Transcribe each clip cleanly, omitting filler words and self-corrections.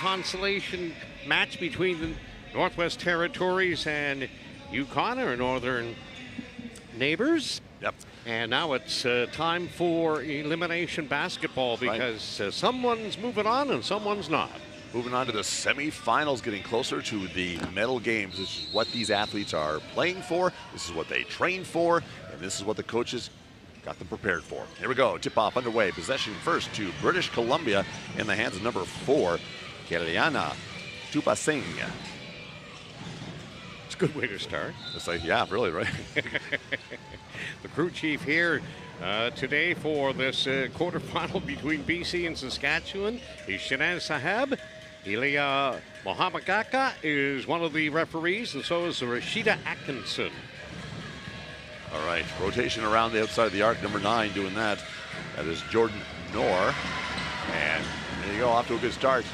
consolation match between the Northwest Territories and Yukon, our northern neighbors. Yep. And now it's time for elimination basketball because someone's moving on and someone's not. Moving on to the semifinals, getting closer to the medal games. This is what these athletes are playing for. This is what they train for. And this is what the coaches got them prepared for. Here we go. Tip-off underway. Possession first to British Columbia in the hands of number 4, Keliana Tupa Singh. It's a good way to start. It's like, yeah, really, right? The crew chief here today for this quarterfinal between BC and Saskatchewan is Shanaz Sahab. Ilya Mohamagaka is one of the referees, and so is Rashida Atkinson. All right, rotation around the outside of the arc, number 9 doing that. That is Jordan Knorr. And there you go, off to a good start.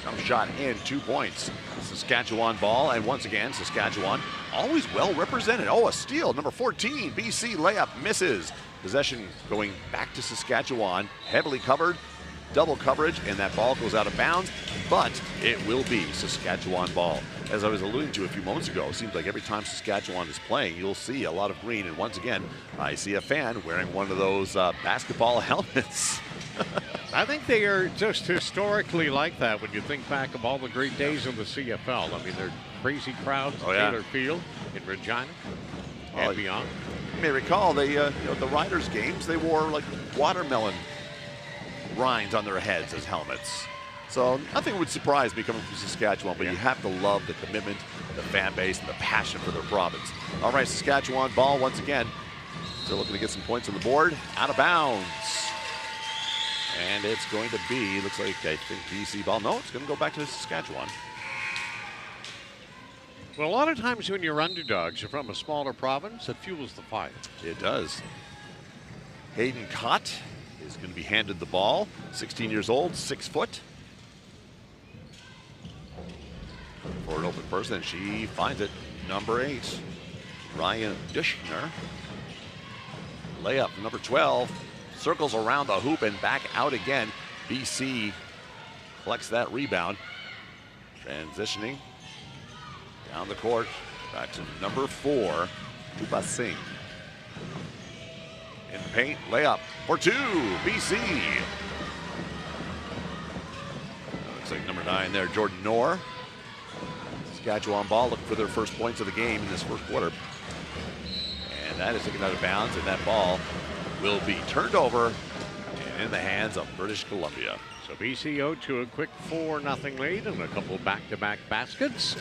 Jump shot in, 2 points. Saskatchewan ball, and once again, Saskatchewan always well represented. Oh, a steal, number 14, BC layup misses. Possession going back to Saskatchewan, heavily covered, double coverage, and that ball goes out of bounds, but it will be Saskatchewan ball. As I was alluding to a few moments ago, it seems like every time Saskatchewan is playing, you'll see a lot of green, and once again, I see a fan wearing one of those basketball helmets. I think they are just historically like that when you think back of all the great days in the CFL. I mean, they're crazy crowds at Taylor Field in Regina and beyond. You may recall they, the Riders games, they wore like watermelon rinds on their heads as helmets. So nothing would surprise me coming from Saskatchewan, but you have to love the commitment, the fan base, and the passion for their province. All right, Saskatchewan ball once again. Still looking to get some points on the board. Out of bounds. And it's going to be, looks like, I think, BC ball. No, it's going to go back to Saskatchewan. Well, a lot of times when you're underdogs, you're from a smaller province, it fuels the fire. It does. Hayden Cott is going to be handed the ball. 16 years old, 6 foot. For an open person, and she finds it. Number 8, Ryan Duchner. Layup, number 12. Circles around the hoop and back out again. BC collects that rebound. Transitioning down the court. Back to number 4, Tupa Singh. In paint, layup for 2, BC. Looks like number 9 there, Jordan Knorr. Saskatchewan ball looking for their first points of the game in this first quarter. And that is taken out of bounds, and that ball will be turned over and in the hands of British Columbia. So BC owed to a quick 4-0 lead and a couple back-to-back baskets.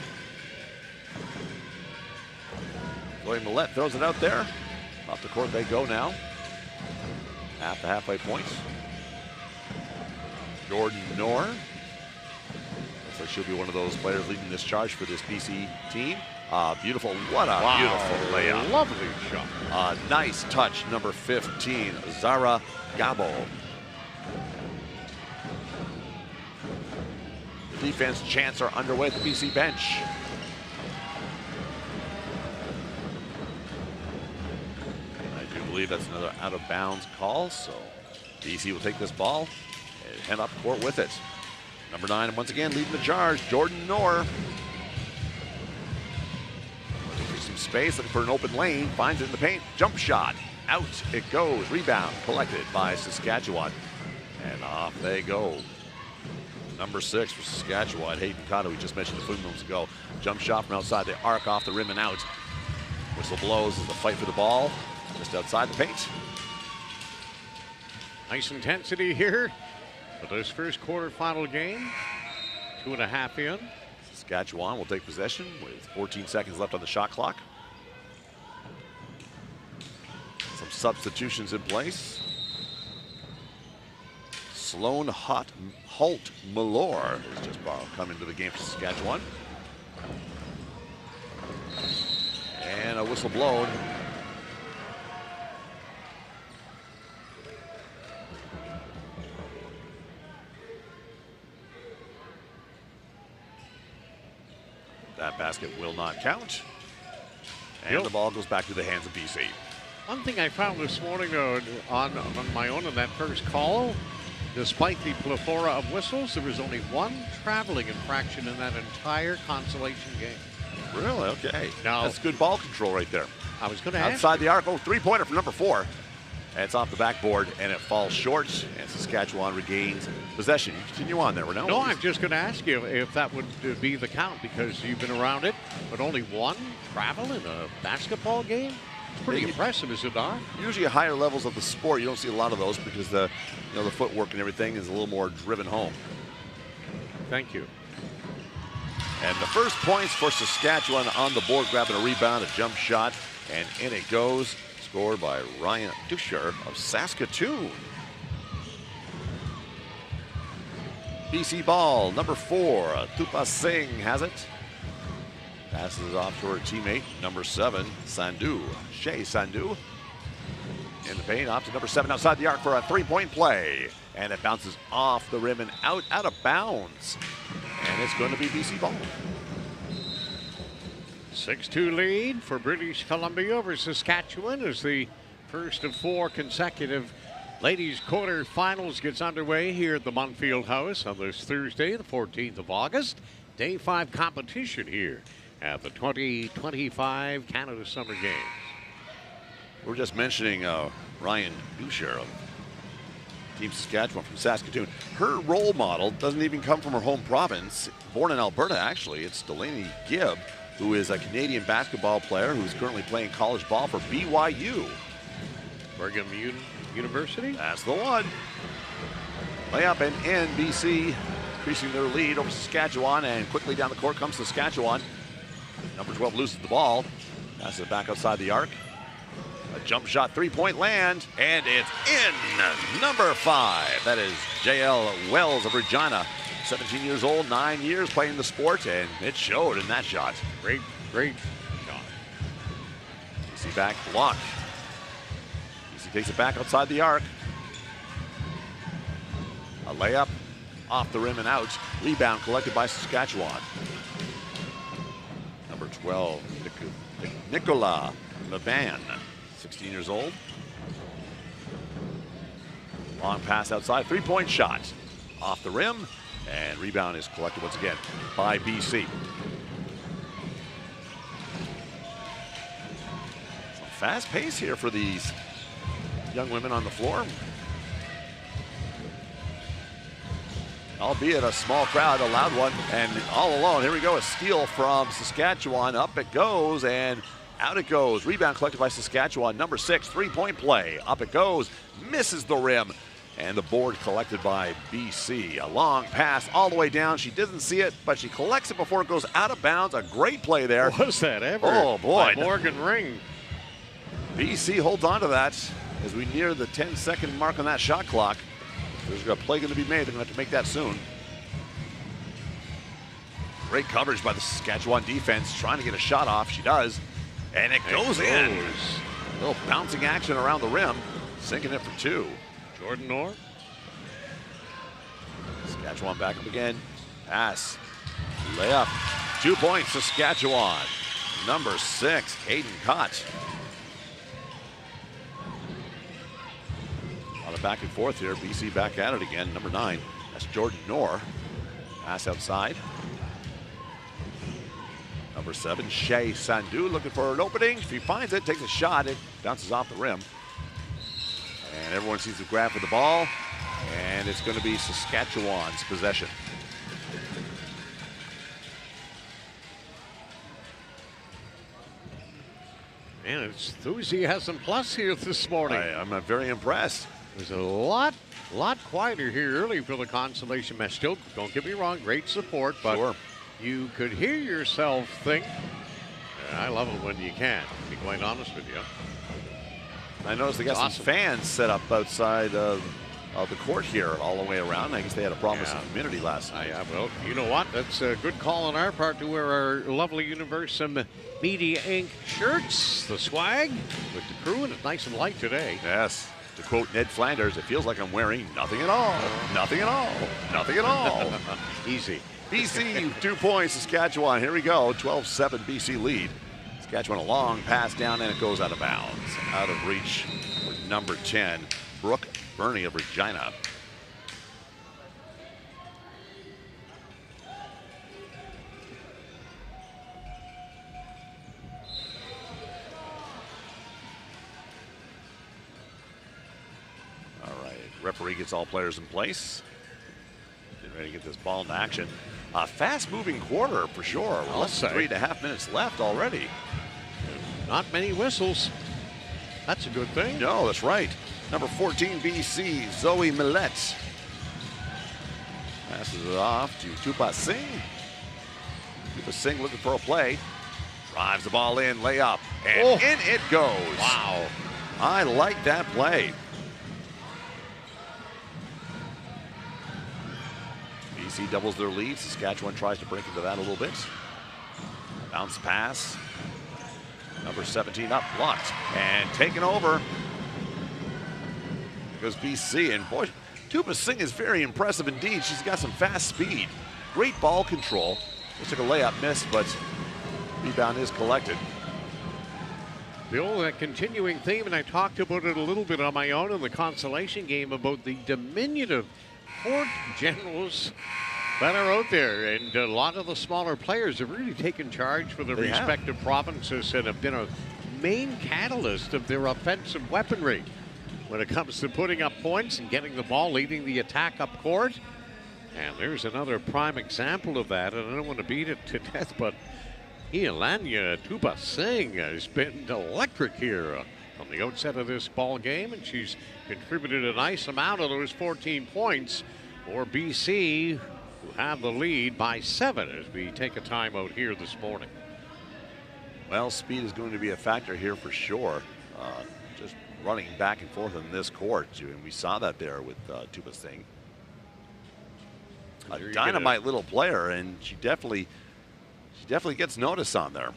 Chloe Millette throws it out there. Off the court they go now. Half the halfway point. Jordan Knorr. Looks like she'll be one of those players leading this charge for this BC team. Beautiful, what a beautiful layup. Lovely shot. Nice touch, number 15, Zara Gabo. The defense chants are underway at the BC bench. I do believe that's another out of bounds call, so BC will take this ball and head up court with it. Number 9, once again, leading the charge, Jordan Knorr. Some space, looking for an open lane, finds it in the paint, jump shot, out it goes, rebound collected by Saskatchewan, and off they go. Number 6 for Saskatchewan, Hayden Cotto, we just mentioned a few moments ago. Jump shot from outside the arc, off the rim and out. Whistle blows as the fight for the ball, just outside the paint. Nice intensity here for this first quarterfinal game. 2.5 in. Saskatchewan will take possession with 14 seconds left on the shot clock. Some substitutions in place. Sloan Holt Malor has just come into the game for Saskatchewan. And a whistle blown. That basket will not count. And the ball goes back to the hands of BC. One thing I found this morning on my own in that first call, Despite the plethora of whistles, there was only one traveling infraction in that entire consolation game. Really? Okay. Now, that's good ball control right there. I was going to ask outside the arc. Oh, three-pointer from number 4. And it's off the backboard, and it falls short, and Saskatchewan regains possession. You continue on there, Renaud. No, I'm just going to ask you if that would be the count, because you've been around it, but only one travel in a basketball game? It's pretty impressive, is it not? Usually at higher levels of the sport, you don't see a lot of those because the footwork and everything is a little more driven home. Thank you. And the first points for Saskatchewan on the board, grabbing a rebound, a jump shot, and in it goes. Scored by Ryan Duchers of Saskatoon. BC ball, number 4, Tupa Singh has it. Passes off to her teammate, number 7, Sandhu. Shea Sandhu in the paint, off to number 7 outside the arc for a three-point play. And it bounces off the rim and out of bounds. And it's going to be BC ball. 6-2 lead for British Columbia over Saskatchewan as the first of 4 consecutive ladies quarterfinals gets underway here at the Munn Field House on this Thursday, the 14th of August. Day 5 competition here at the 2025 Canada Summer Games. We're just mentioning Ryan Duchers of Team Saskatchewan from Saskatoon. Her role model doesn't even come from her home province. Born in Alberta, actually. It's Delaney Gibb, who is a Canadian basketball player who's currently playing college ball for BYU. Brigham University? That's the one. Layup and in BC, increasing their lead over Saskatchewan, and quickly down the court comes Saskatchewan. Number 12 loses the ball. Passes it back outside the arc. A jump shot, three-point land, and it's in. Number 5. That is J.L. Wells of Regina. 17 years old, 9 years playing the sport, and it showed in that shot. Great shot. BC back block. BC takes it back outside the arc. A layup off the rim and out. Rebound collected by Saskatchewan. Number 12, Nicola Levan, 16 years old. Long pass outside, three-point shot. Off the rim, and rebound is collected once again by BC. Some fast pace here for these young women on the floor. Albeit a small crowd, a loud one, and all alone. Here we go, a steal from Saskatchewan. Up it goes, and out it goes. Rebound collected by Saskatchewan. Number 6, three-point play. Up it goes, misses the rim. And the board collected by BC. A long pass all the way down. She doesn't see it, but she collects it before it goes out of bounds. A great play there. Was that ever? Oh, boy. By Morgan Ring. BC holds on to that as we near the 10-second mark on that shot clock. There's a play going to be made. They're going to have to make that soon. Great coverage by the Saskatchewan defense, trying to get a shot off. She does. And it goes in. A little bouncing action around the rim. Sinking it for 2. Jordan Knorr. Saskatchewan back up again. Pass. Layup. 2 points, Saskatchewan. Number 6, Hayden Cott. A lot of back and forth here. BC back at it again. Number 9, that's Jordan Knorr. Pass outside. Number 7, Shea Sandhu looking for an opening. If he finds it, takes a shot. It bounces off the rim. And everyone sees the grab for the ball. And it's going to be Saskatchewan's possession. Man, it's enthusiasm plus here this morning. I'm very impressed. It was a lot quieter here early for the consolation match. Still, don't get me wrong, great support, but sure, you could hear yourself think, I love it when you can, to be quite honest with you. I noticed they got some fans set up outside of the court here all the way around. I guess they had a problem with some humidity last night. Well, you know what? That's a good call on our part to wear our lovely Universum Media Inc. shirts, the swag with the crew, and it's nice and light today. Yes. To quote Ned Flanders, it feels like I'm wearing nothing at all. Nothing at all. Nothing at all. Easy. BC, 2 points, Saskatchewan. Here we go. 12-7 BC lead. Saskatchewan a long pass down, and it goes out of bounds. Out of reach for number 10, Brooke Burney of Regina. Referee gets all players in place. Getting ready to get this ball into action. A fast-moving quarter for sure. We're less than 3.5 minutes left already. Not many whistles. That's a good thing. No, that's right. Number 14 BC, Zoe Millette. Passes it off to Tupa Singh. Tupa Singh looking for a play. Drives the ball in, layup, and in it goes. Wow. I like that play. BC doubles their lead. Saskatchewan tries to break into that a little bit. Bounce pass. Number 17 up, blocked, and taken over. There goes BC, and boy, Tupa Singh is very impressive indeed. She's got some fast speed, great ball control. Just took a layup, missed, but rebound is collected. Bill, that continuing theme, and I talked about it a little bit on my own in the consolation game about the diminutive court generals that are out there, and a lot of the smaller players have really taken charge for their respective provinces and have been a main catalyst of their offensive weaponry when it comes to putting up points and getting the ball, leading the attack up court. And there's another prime example of that, and I don't want to beat it to death, but Iolanya Tupa Singh has been electric here from the outset of this ball game, and she's contributed a nice amount of those 14 points for BC, who have the lead by 7 as we take a timeout here this morning. Well, speed is going to be a factor here for sure. Just running back and forth in this court, and we saw that there with Tupa Singh. A dynamite little player, and she definitely gets notice on there.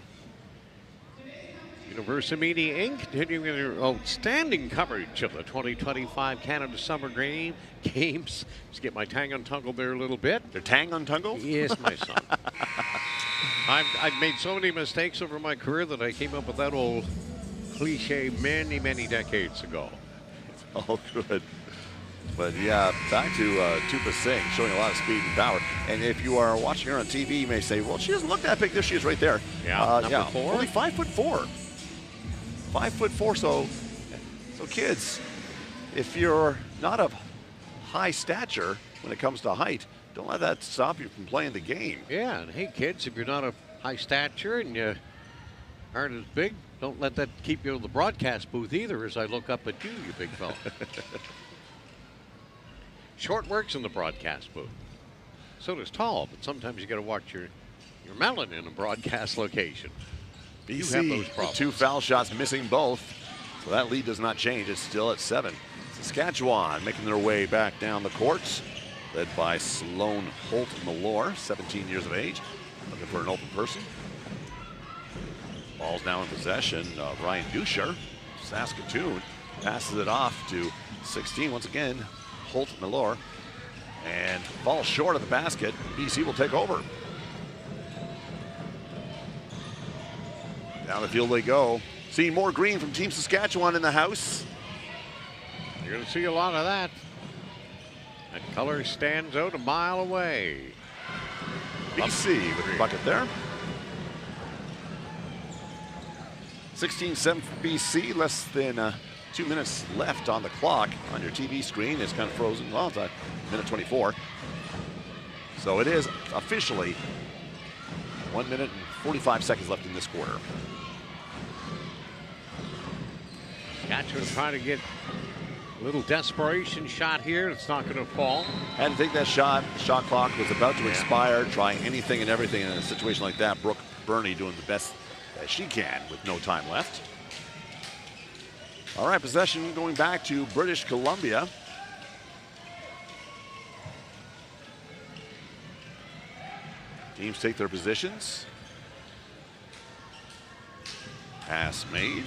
Universal Media Inc. continuing their outstanding coverage of the 2025 Canada Summer Games. Just get my tang untangled there a little bit. They're tang untangled? Yes, my son. I've made so many mistakes over my career that I came up with that old cliche many, many decades ago. Oh, good. But yeah, back to Tupa Singh, showing a lot of speed and power. And if you are watching her on TV, you may say, well, she doesn't look that big. There she is right there. Yeah, number 4. Only 5'4". 5'4", so kids, if you're not of high stature when it comes to height, don't let that stop you from playing the game. Yeah, and hey kids, if you're not of high stature and you aren't as big, don't let that keep you in the broadcast booth either as I look up at you, you big fella. Short works in the broadcast booth. So does tall, but sometimes you got to watch your melon in a broadcast location. BC, have those problems. 2 foul shots, missing both. So that lead does not change. It's still at 7. Saskatchewan making their way back down the courts, led by Sloan Holt-Malore, 17 years of age, looking for an open person. Ball's now in possession. Ryan Duchers, Saskatoon, passes it off to 16 once again. Holt-Malore, and falls short of the basket. BC will take over. Down the field they go. Seeing more green from Team Saskatchewan in the house. You're going to see a lot of that. That color stands out a mile away. BC with the bucket there. 16-7 for BC, less than 2 minutes left on the clock. On your TV screen, it's kind of frozen. Well, it's a minute 24. So it is officially 1 minute and 45 seconds left in this quarter. Saskatchewan trying to get a little desperation shot here. It's not going to fall. Had to take that shot. Shot clock was about to expire. Trying anything and everything in a situation like that. Brooke Burney doing the best that she can with no time left. All right, possession going back to British Columbia. Teams take their positions. Pass made.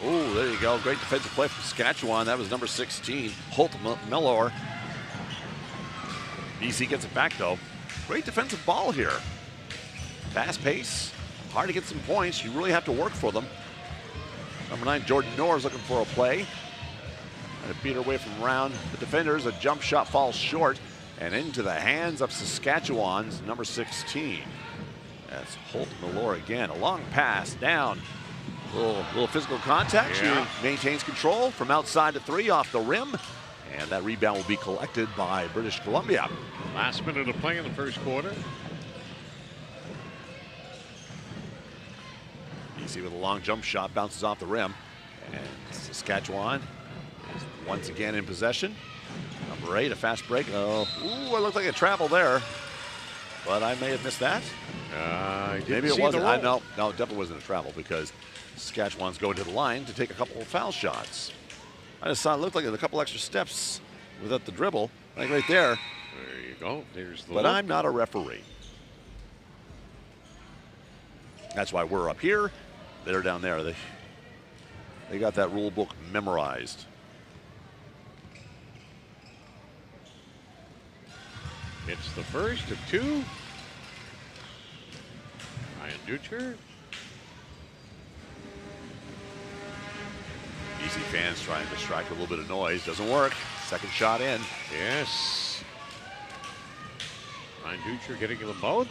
Oh, there you go. Great defensive play from Saskatchewan. That was number 16, Holt-Malore. BC gets it back, though. Great defensive ball here. Fast pace. Hard to get some points. You really have to work for them. Number 9, Jordan Knorr is looking for a play. Trying to beat her away from around the defenders. A jump shot falls short and into the hands of Saskatchewan's number 16. That's Holt-Malore again. A long pass down Little physical contact. Yeah. She maintains control from outside to 3 off the rim. And that rebound will be collected by British Columbia. Last minute of play in the first quarter. BC with a long jump shot, bounces off the rim. And Saskatchewan is once again in possession. Number 8, a fast break. Oh, ooh, it looked like a travel there. But I may have missed that. Maybe it wasn't. No, it definitely wasn't a travel because Saskatchewan's going to the line to take a couple of foul shots. I just saw it looked like a couple extra steps without the dribble, like right there. There you go. There's the But look. I'm not a referee. That's why we're up here. They're down there. They got that rule book memorized. It's the first of 2. Ryan Ducher. BC fans trying to distract a little bit of noise. Doesn't work. Second shot in. Yes. Ryan Ducher getting them both.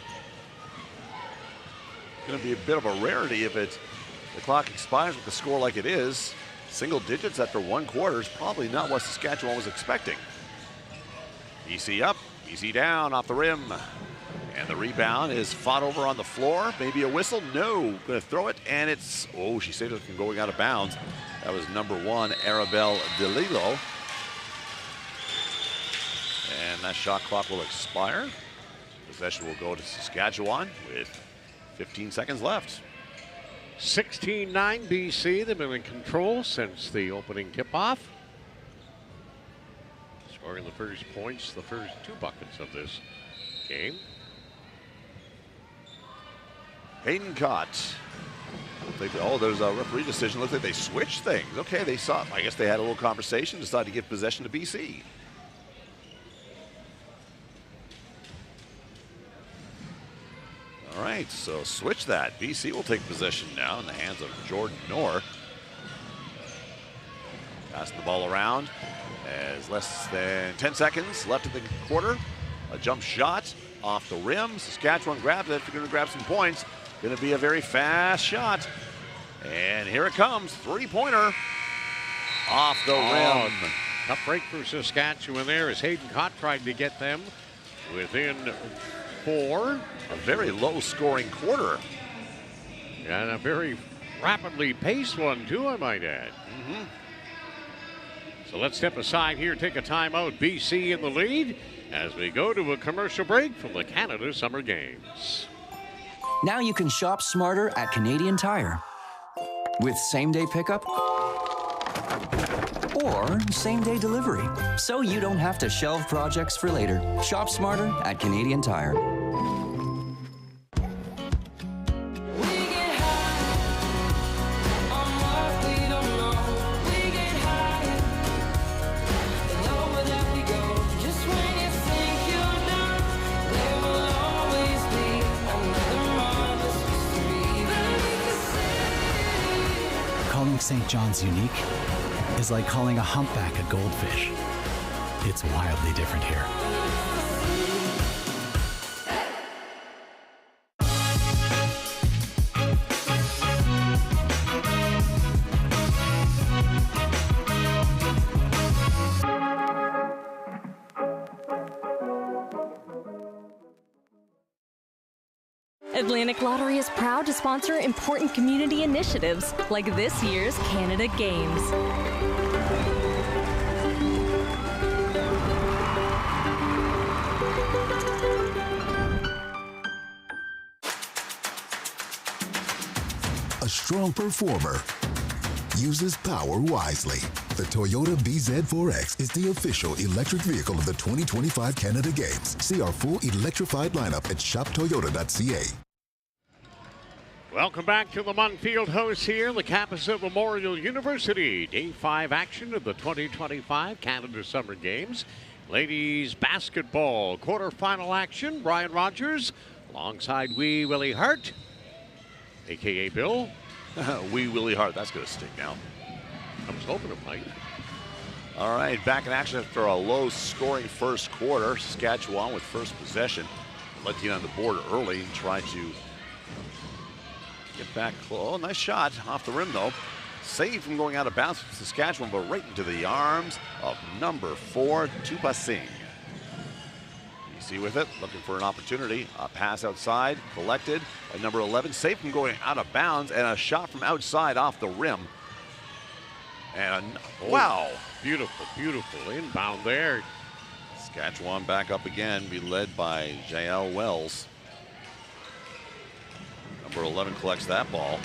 Going to be a bit of a rarity if the clock expires with the score like it is. Single digits after 1 quarter is probably not what Saskatchewan was expecting. BC up, BC down off the rim. And the rebound is fought over on the floor. Maybe a whistle? No. Going to throw it, and it's, oh, she saved it from going out of bounds. That was number 1, Arabelle DeLillo. And that shot clock will expire. Possession will go to Saskatchewan with 15 seconds left. 16-9 BC. They've been in control since the opening tip-off. Scoring the first points, the first 2 buckets of this game. Hayden Cott. Oh, there's a referee decision. Looks like they switched things. Okay, they saw. I guess they had a little conversation, decided to give possession to BC. All right, so switch that. BC will take possession now in the hands of Jordan Knorr. Passing the ball around as less than 10 seconds left in the quarter. A jump shot off the rim. Saskatchewan grabs it. If you're going to grab some points, going to be a very fast shot. And here it comes. 3-pointer off the rim. Tough break for Saskatchewan there as Hayden Cott tried to get them within 4. A very low scoring quarter. And a very rapidly paced one too, I might add. So let's step aside here, take a timeout. BC in the lead as we go to a commercial break from the Canada Summer Games. Now you can shop smarter at Canadian Tire with same-day pickup or same-day delivery, so you don't have to shelve projects for later. Shop smarter at Canadian Tire. Calling St. John's unique is like calling a humpback a goldfish. It's wildly different here. Atlantic Lottery is proud to sponsor important community initiatives like this year's Canada Games. A strong performer uses power wisely. The Toyota BZ4X is the official electric vehicle of the 2025 Canada Games. See our full electrified lineup at shoptoyota.ca. Welcome back to the Munn Fieldhouse here, the campus of Memorial University. Day 5 action of the 2025 Canada Summer Games. Ladies basketball quarterfinal action. Brian Rogers alongside Wee Willie Hart, a.k.a. Bill. Wee Willie Hart, that's going to stick now. I was hoping it might. All right, back in action after a low-scoring first quarter. Saskatchewan with first possession. Let team on the board early and try to Get back close. Oh, nice shot off the rim, though. Saved from going out of bounds from Saskatchewan, but right into the arms of number 4, Tupa Singh. BC with it, looking for an opportunity. A pass outside, collected by number 11. Saved from going out of bounds, and a shot from outside off the rim. And wow. Beautiful, beautiful inbound there. Saskatchewan back up again, be led by Jael Wells. Number 11 collects that ball.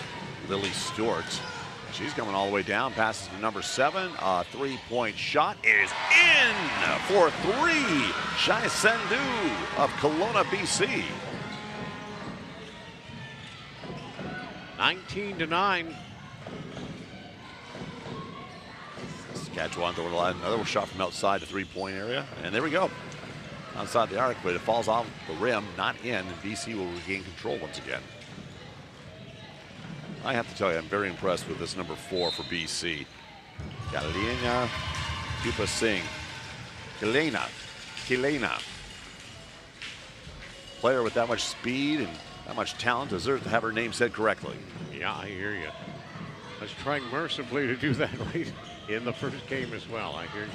Lily Stewart. She's coming all the way down, passes to number 7. A three-point shot is in for 3. Shai Sandhu of Kelowna, BC. 19-9. Saskatchewan throwing another shot from outside the three-point area, and there we go. Outside the arc, but it falls off the rim, not in, and BC will regain control once again. I have to tell you, I'm very impressed with this number 4 for BC. Galina Tupa Singh. Kilena. Player with that much speed and that much talent deserves to have her name said correctly. Yeah, I hear you. I was trying mercifully to do that right in the first game as well. I hear you.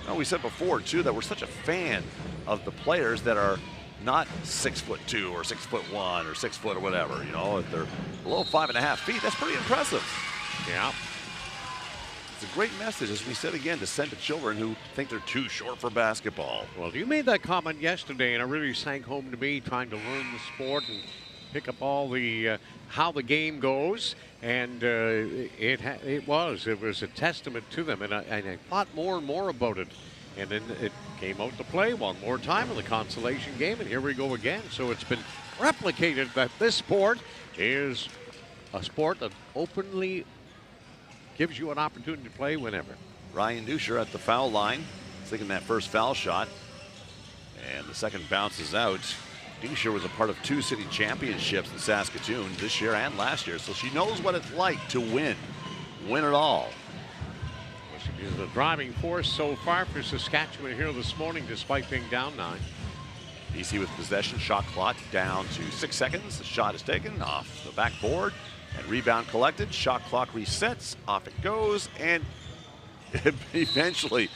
Well, we said before, too, that we're such a fan of the players that are not 6'2" or 6'1" or 6 foot or whatever. You know, if they're below 5.5 feet, that's pretty impressive. Yeah. It's a great message, as we said again, to send to children who think they're too short for basketball. Well, you made that comment yesterday, and it really sank home to me, trying to learn the sport and pick up all the how the game goes. And it was a testament to them, and I thought more and more about it. And then it came out to play one more time in the consolation game, and here we go again. So it's been replicated that this sport is a sport that openly gives you an opportunity to play whenever. Ryan Ducher at the foul line, taking that first foul shot, and the second bounces out. Ducher was a part of 2 city championships in Saskatoon this year and last year, so she knows what it's like to win it all. She is the driving force so far for Saskatchewan here this morning, despite being down 9. BC with possession, shot clock down to 6 seconds. The shot is taken off the backboard, and rebound collected. Shot clock resets, off it goes, and eventually,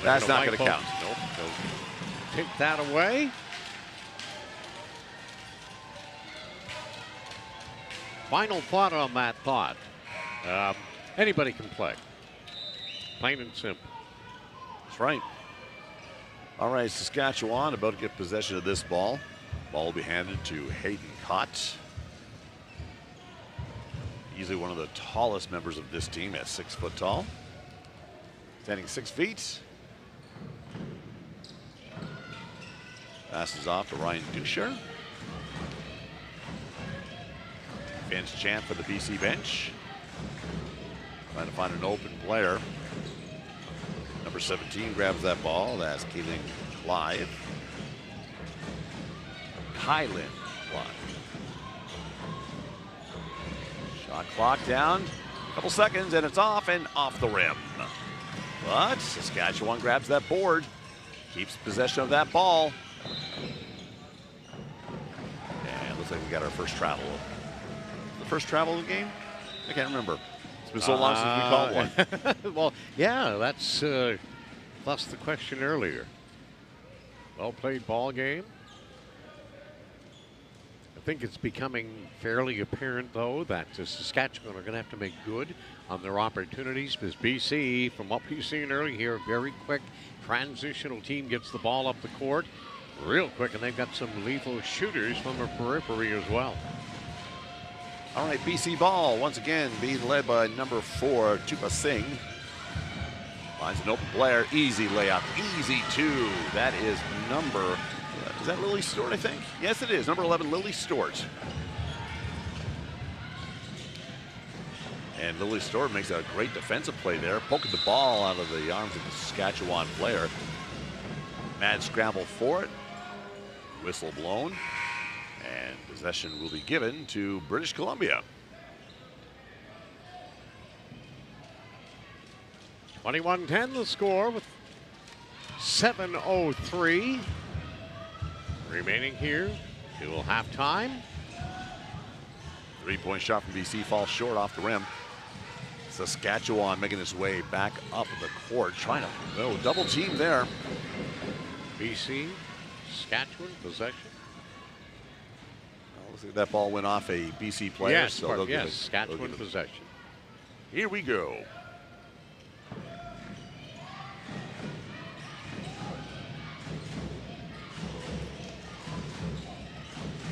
that's not going to count. Nope. So take that away. Final thought on that thought. Anybody can play. Plain and simple. That's right. All right, Saskatchewan about to get possession of this ball. Ball will be handed to Hayden Cott. Easily one of the tallest members of this team at 6 foot tall. Standing 6 feet. Passes off to Ryan Ducher. Bench chant for the BC bench. Trying to find an open player. Number 17 grabs that ball. That's Kylan Clive. Shot clock down. A couple seconds and it's off and off the rim. But Saskatchewan grabs that board. Keeps possession of that ball. And looks like we got our first travel. The first travel of the game? I can't remember. It's been so long since we called one. Well, yeah, that's the question earlier. Well played ball game. I think it's becoming fairly apparent, though, that Saskatchewan are going to have to make good on their opportunities, because BC, from what we've seen earlier here, very quick transitional team, gets the ball up the court real quick, and they've got some lethal shooters from the periphery as well. All right, BC ball once again being led by number 4, Tupa Singh. Finds an open player, easy layup, easy 2. That is that Lily Stewart, I think? Yes, it is. Number 11, Lily Stewart. And Lily Stewart makes a great defensive play there, poking the ball out of the arms of the Saskatchewan player. Mad scramble for it. Whistle blown. And possession will be given to British Columbia. 21-10 the score with 7:03 remaining here Till halftime. 3-point shot from BC falls short off the rim. Saskatchewan making its way back up the court, trying to double team there. BC, Saskatchewan possession. Well, looks like that ball went off a BC player. Yes, so they'll give Saskatchewan possession. Here we go.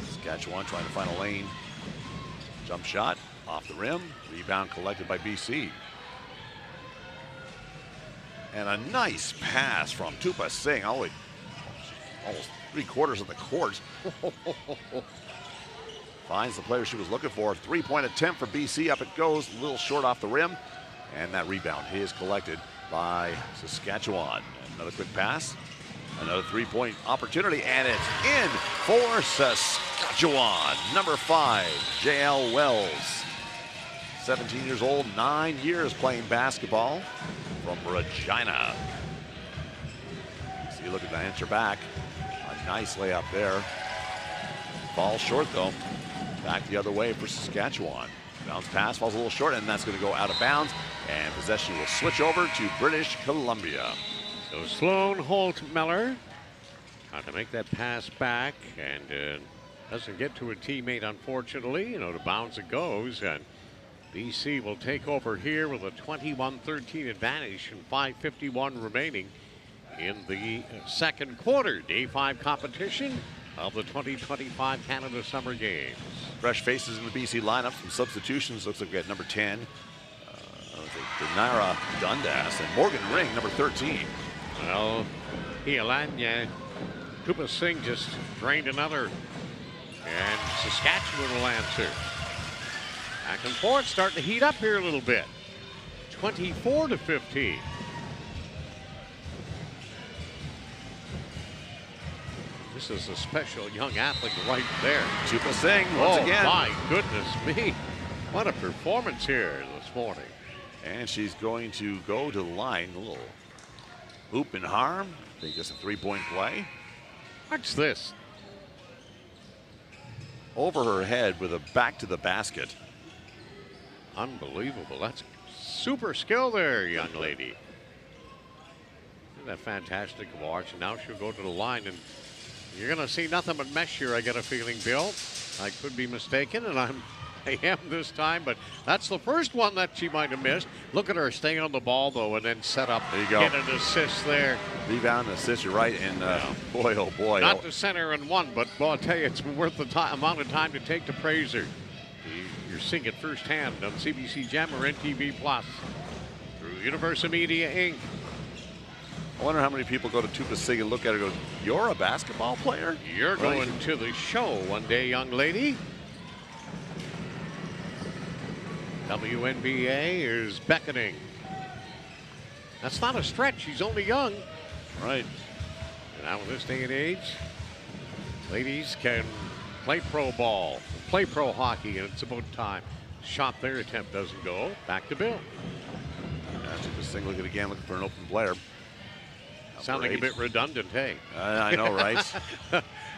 Saskatchewan trying to find a lane. Jump shot off the rim. Rebound collected by BC. And a nice pass from Tupa Singh. Almost 3/4 of the court. Finds the player she was looking for. 3-point attempt for BC. Up it goes. A little short off the rim. And that rebound is collected by Saskatchewan. Another quick pass. Another 3-point opportunity. And it's in for Saskatchewan. Number 5, J.L. Wells. 17 years old, 9 years playing basketball from Regina. See, look at the answer back. A nice layup there. Falls short though. Back the other way for Saskatchewan. Bounce pass falls a little short, and that's going to go out of bounds. And possession will switch over to British Columbia. So Sloan Holt-Miller trying to make that pass back, and doesn't get to a teammate, unfortunately. To bounce it goes, and BC will take over here with a 21-13 advantage and 5:51 remaining in the second quarter. Day 5 competition of the 2025 Canada Summer Games. Fresh faces in the BC lineup. Some substitutions. Looks like we got number 10, Denara Dundas, and Morgan Ring, number 13. Well, Hialanya, Tupa Singh just drained another, and Saskatchewan will answer. Back and forth, starting to heat up here a little bit. 24-15. This is a special young athlete right there. Tupa Singh once again. Oh my goodness me. What a performance here this morning. And she's going to go to the line. A little hoop and harm. I think it's a 3-point play. Watch this. Over her head with a back to the basket. Unbelievable. That's super skill there, young lady. Isn't that fantastic to watch? And now she'll go to the line, and you're going to see nothing but mesh here, I get a feeling, Bill. I could be mistaken, and I am this time, but that's the first one that she might have missed. Look at her stay on the ball, though, and then set up. There you go. Get an assist there. Rebound, assist, you're right, and boy, oh boy. Not the center and one, but well, I'll tell you, it's worth the amount of time to take to praise her. You're seeing it firsthand on CBC Gem or NTV Plus through Universal Media Inc. I wonder how many people go to Tupa Singh and look at her and go, "You're a basketball player? You're going to the show one day, young lady." WNBA is beckoning. That's not a stretch. She's only young. Right. And now in this day and age, ladies can play pro ball, play pro hockey, and it's about time. Shot there, attempt doesn't go. Back to Bill. Tupa Singh looking again, looking for an open player. Sounding a bit redundant, hey? I know, right?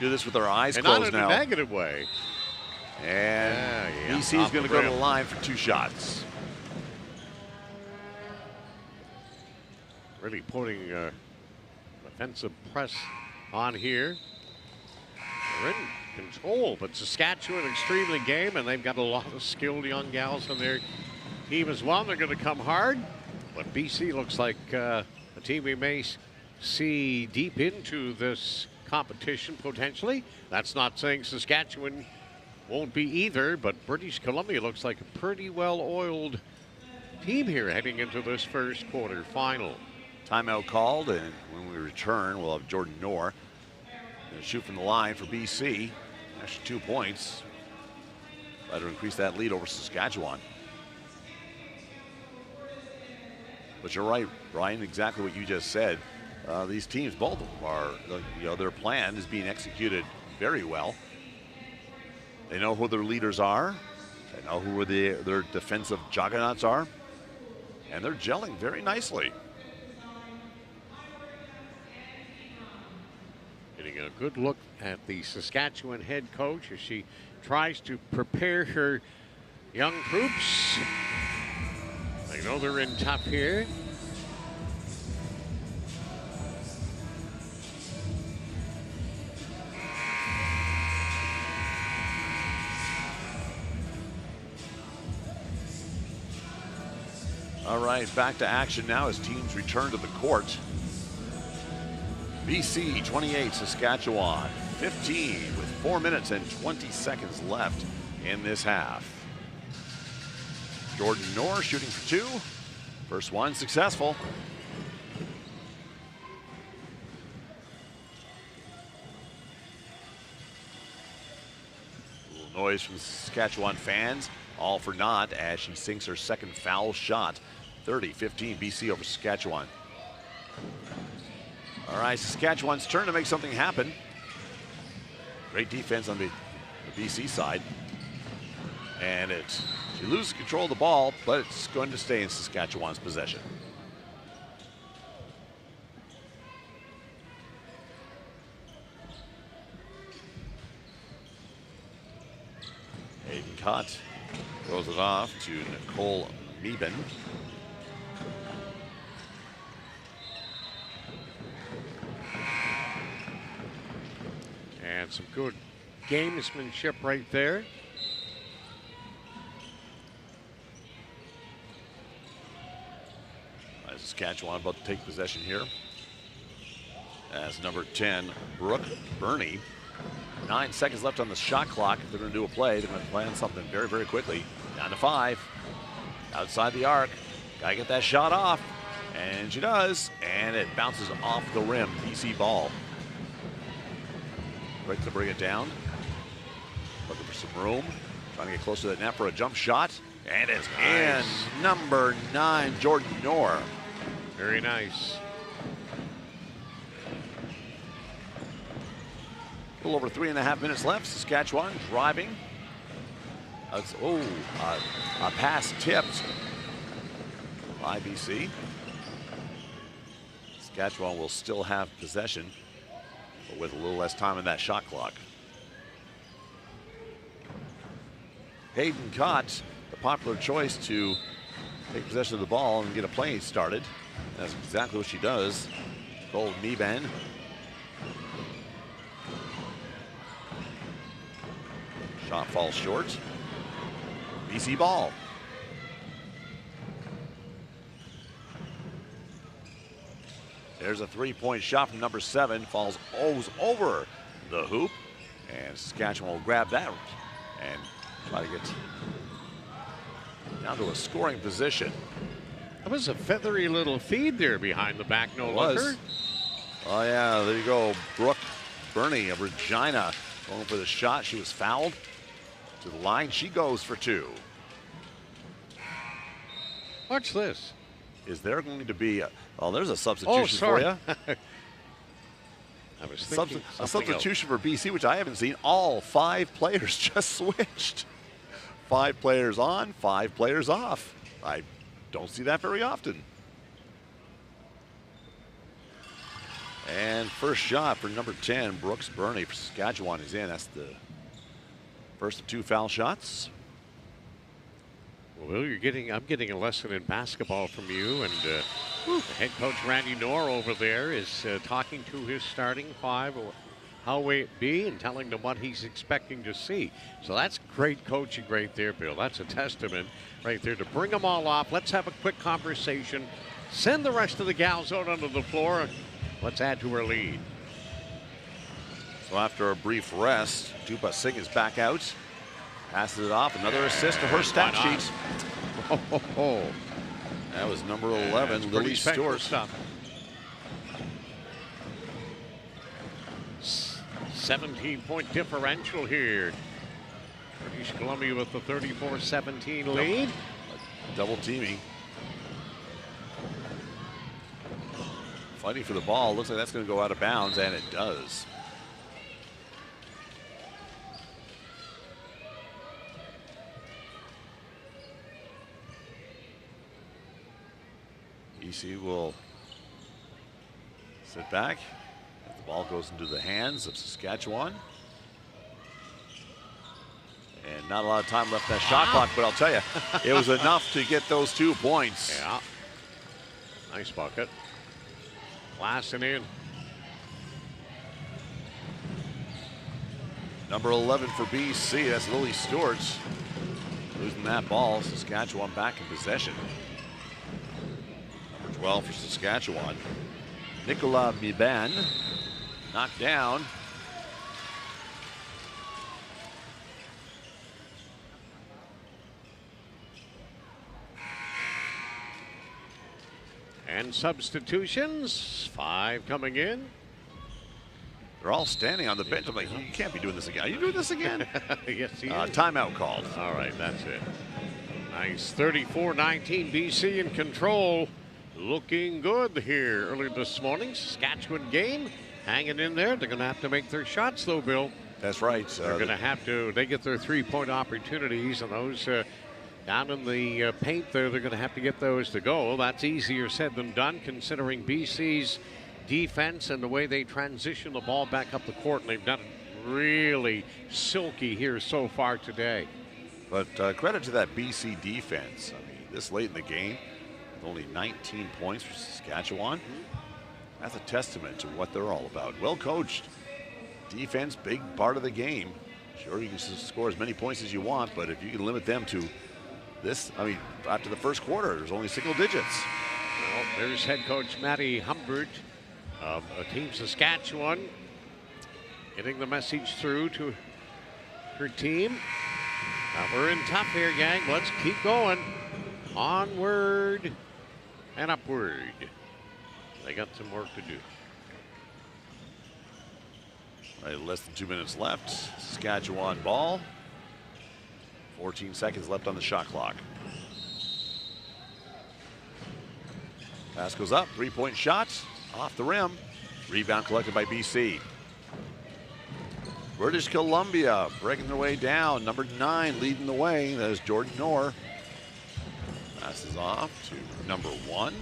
Do this with our eyes and closed not in now. a negative way. And BC is off going to the go to rim. the line for 2 shots. Really putting offensive press on here. They're in control, but Saskatchewan extremely game, and they've got a lot of skilled young gals on their team as well. They're going to come hard, but BC looks like a team we may see deep into this competition potentially. That's not saying Saskatchewan won't be either, but British Columbia looks like a pretty well-oiled team here heading into this first quarter final. Timeout called, and when we return, we'll have Jordan Knorr gonna shoot from the line for BC. Actually 2 points. Try to increase that lead over Saskatchewan. But you're right, Brian, exactly what you just said. These teams, both of them are, their plan is being executed very well. They know who their leaders are. They know who their defensive juggernauts are. And they're gelling very nicely. Getting a good look at the Saskatchewan head coach as she tries to prepare her young troops. They know they're in tough here. All right, back to action now as teams return to the court. BC 28, Saskatchewan 15 with 4 minutes and 20 seconds left in this half. Jordan Knorr shooting for two. First one successful. A little noise from the Saskatchewan fans, all for naught as she sinks her second foul shot. 30-15 BC over Saskatchewan. All right, Saskatchewan's turn to make something happen. Great defense on the BC side. And she loses control of the ball, but it's going to stay in Saskatchewan's possession. Hayden Cott throws it off to Nicole Meben. And some good gamesmanship right there. Saskatchewan about to take possession here. As number 10, Brooke Burney. 9 seconds left on the shot clock. If they're going to do a play, they're going to plan something very, very quickly. Down to 5. Outside the arc. Got to get that shot off. And she does. And it bounces off the rim. BC ball. Quick to bring it down. Looking for some room. Trying to get close to the net for a jump shot. And it's nice. In. Number 9, Jordan Knorr. Very nice. A little over 3.5 minutes left. Saskatchewan driving. A pass tipped by BC. Saskatchewan will still have possession, but with a little less time in that shot clock. Hayden Cott, the popular choice to take possession of the ball and get a play started. That's exactly what she does. Gold Meben. Shot falls short. BC ball. There's a three-point shot from number 7. Falls over the hoop. And Saskatchewan will grab that and try to get down to a scoring position. That was a feathery little feed there behind the back no-looker. Oh, yeah, there you go. Brooke Burney of Regina going for the shot. She was fouled. To the line, she goes for 2. Watch this. Is there going to be there's a substitution for you. I was thinking a substitution for BC, which I haven't seen. All 5 players just switched. 5 players on, 5 players off. I don't see that very often. And first shot for number 10, Brooks Burney for Saskatchewan is in. That's the first of 2 foul shots. Well, I'm getting a lesson in basketball from you, and the head coach Randy Knorr over there is talking to his starting 5, how will it be, and telling them what he's expecting to see. So that's great coaching right there, Bill. That's a testament right there to bring them all off. Let's have a quick conversation. Send the rest of the gals out onto the floor. Let's add to our lead. So after a brief rest, Tupa Singh is back out. Passes it off. Another assist to her stat sheet. That was number 11, Lily Stewart. Stuff. 17-point differential here. British Columbia with the 34-17 lead. Double teaming. Fighting for the ball. Looks like that's going to go out of bounds, and it does. BC will sit back. The ball goes into the hands of Saskatchewan. And not a lot of time left in that shot clock, but I'll tell you, it was enough to get those 2 points. Yeah. Nice bucket. Blasting in. Number 11 for BC, that's Lily Stewart. Losing that ball, Saskatchewan back in possession. Number 12 for Saskatchewan. Nicolas Miban knocked down. And substitutions, 5 coming in. They're all standing on the bench. I'm like, you can't be doing this again. Are you doing this again? Yes, he is. Timeout called. All right, that's it. Nice 34-19, BC in control. Looking good here early this morning. Saskatchewan game hanging in there. They're going to have to make their shots, though, Bill. That's right. They're going to have to. They get their 3-point opportunities, and those down in the paint there, they're going to have to get those to go. That's easier said than done, considering BC's defense and the way they transition the ball back up the court, and they've done it really silky here so far today. But credit to that BC defense. I mean, this late in the game, with only 19 points for Saskatchewan, that's a testament to what they're all about. Well coached. Defense, big part of the game. Sure, you can score as many points as you want, but if you can limit them to this, I mean, after the first quarter, there's only single digits. Well, there's head coach Matty Humbert of Team Saskatchewan getting the message through to her team. We're in tough here, gang. Let's keep going. Onward and upward. They got some work to do. Right, less than 2 minutes left. Saskatchewan ball. 14 seconds left on the shot clock. Pass goes up, 3-point shot, off the rim. Rebound collected by BC. British Columbia breaking their way down. Number 9 leading the way. That is Jordan Knorr. Passes off to number 1,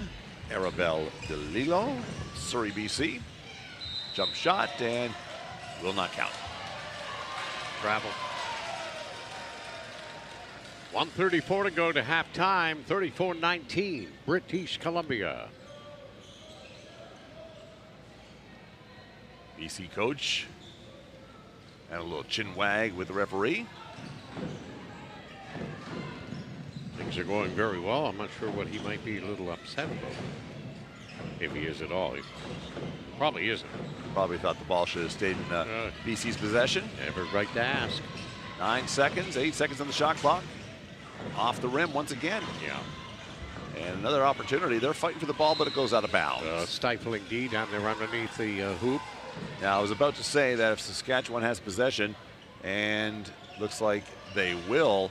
Arabelle DeLillo, Surrey, BC. Jump shot and will not count. Travel. 1:34 to go to halftime. 34-19, British Columbia. BC coach and a little chin wag with the referee. Things are going very well. I'm not sure what he might be a little upset about. If he is at all. He probably isn't. Probably thought the ball should have stayed in BC's possession. Every right to ask. 9 seconds, 8 seconds on the shot clock. Off the rim once again. Yeah. And another opportunity. They're fighting for the ball, but it goes out of bounds. Stifling D down there underneath the hoop. Now, I was about to say that if Saskatchewan has possession, and looks like they will,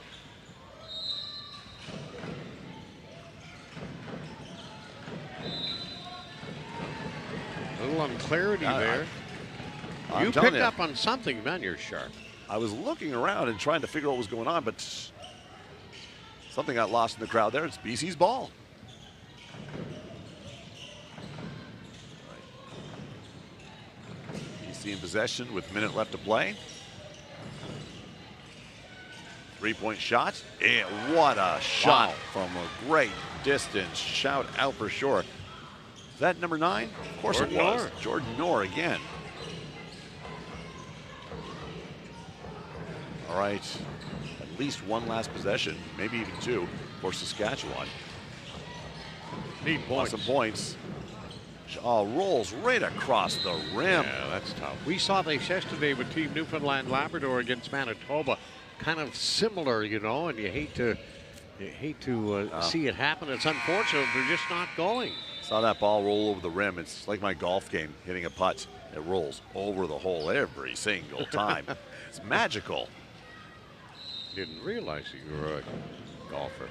a little unclarity there. You picked up on something, man. You're sharp. I was looking around and trying to figure out what was going on, but something got lost in the crowd there. It's BC's ball. BC in possession with a minute left to play. 3-point shot. And what a shot from a great distance. Shout out for sure. Is that number 9? Of course it was. Jordan Knorr again. All right. At least one last possession, maybe even 2 for Saskatchewan. Need points. Some points. Rolls right across the rim. Yeah, that's tough. We saw this yesterday with Team Newfoundland Labrador against Manitoba. Kind of similar, you know, and you hate to see it happen. It's unfortunate they're just not going. Saw that ball roll over the rim. It's like my golf game, hitting a putt. It rolls over the hole every single time. It's magical. Didn't realize you were a golfer.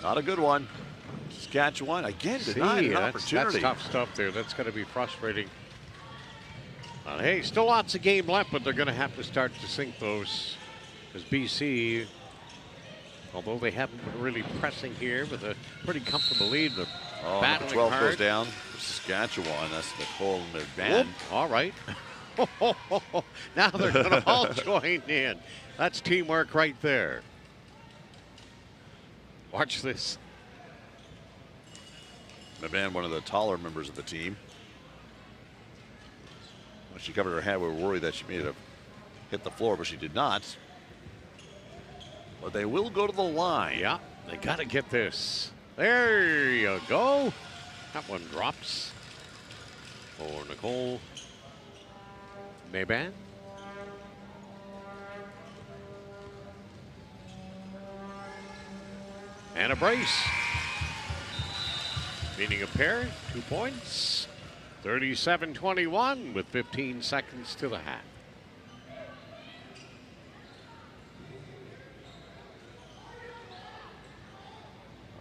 Not a good one. Saskatchewan again denied an opportunity. That's tough stuff there. That's going to be frustrating. Hey, still lots of game left, but they're going to have to start to sink those. Because BC, although they haven't been really pressing here with a pretty comfortable lead, they're Oh, number 12 goes down for Saskatchewan. That's Nicole McBan. All right. Now they're going to all join in. That's teamwork right there. Watch this. McBan, one of the taller members of the team. When she covered her head, we were worried that she may have hit the floor, but she did not. But they will go to the line. Yeah, they got to get this. There you go. That one drops for Nicole Mayban. And a brace. Meaning a pair, 2 points. 37-21 with 15 seconds to the half.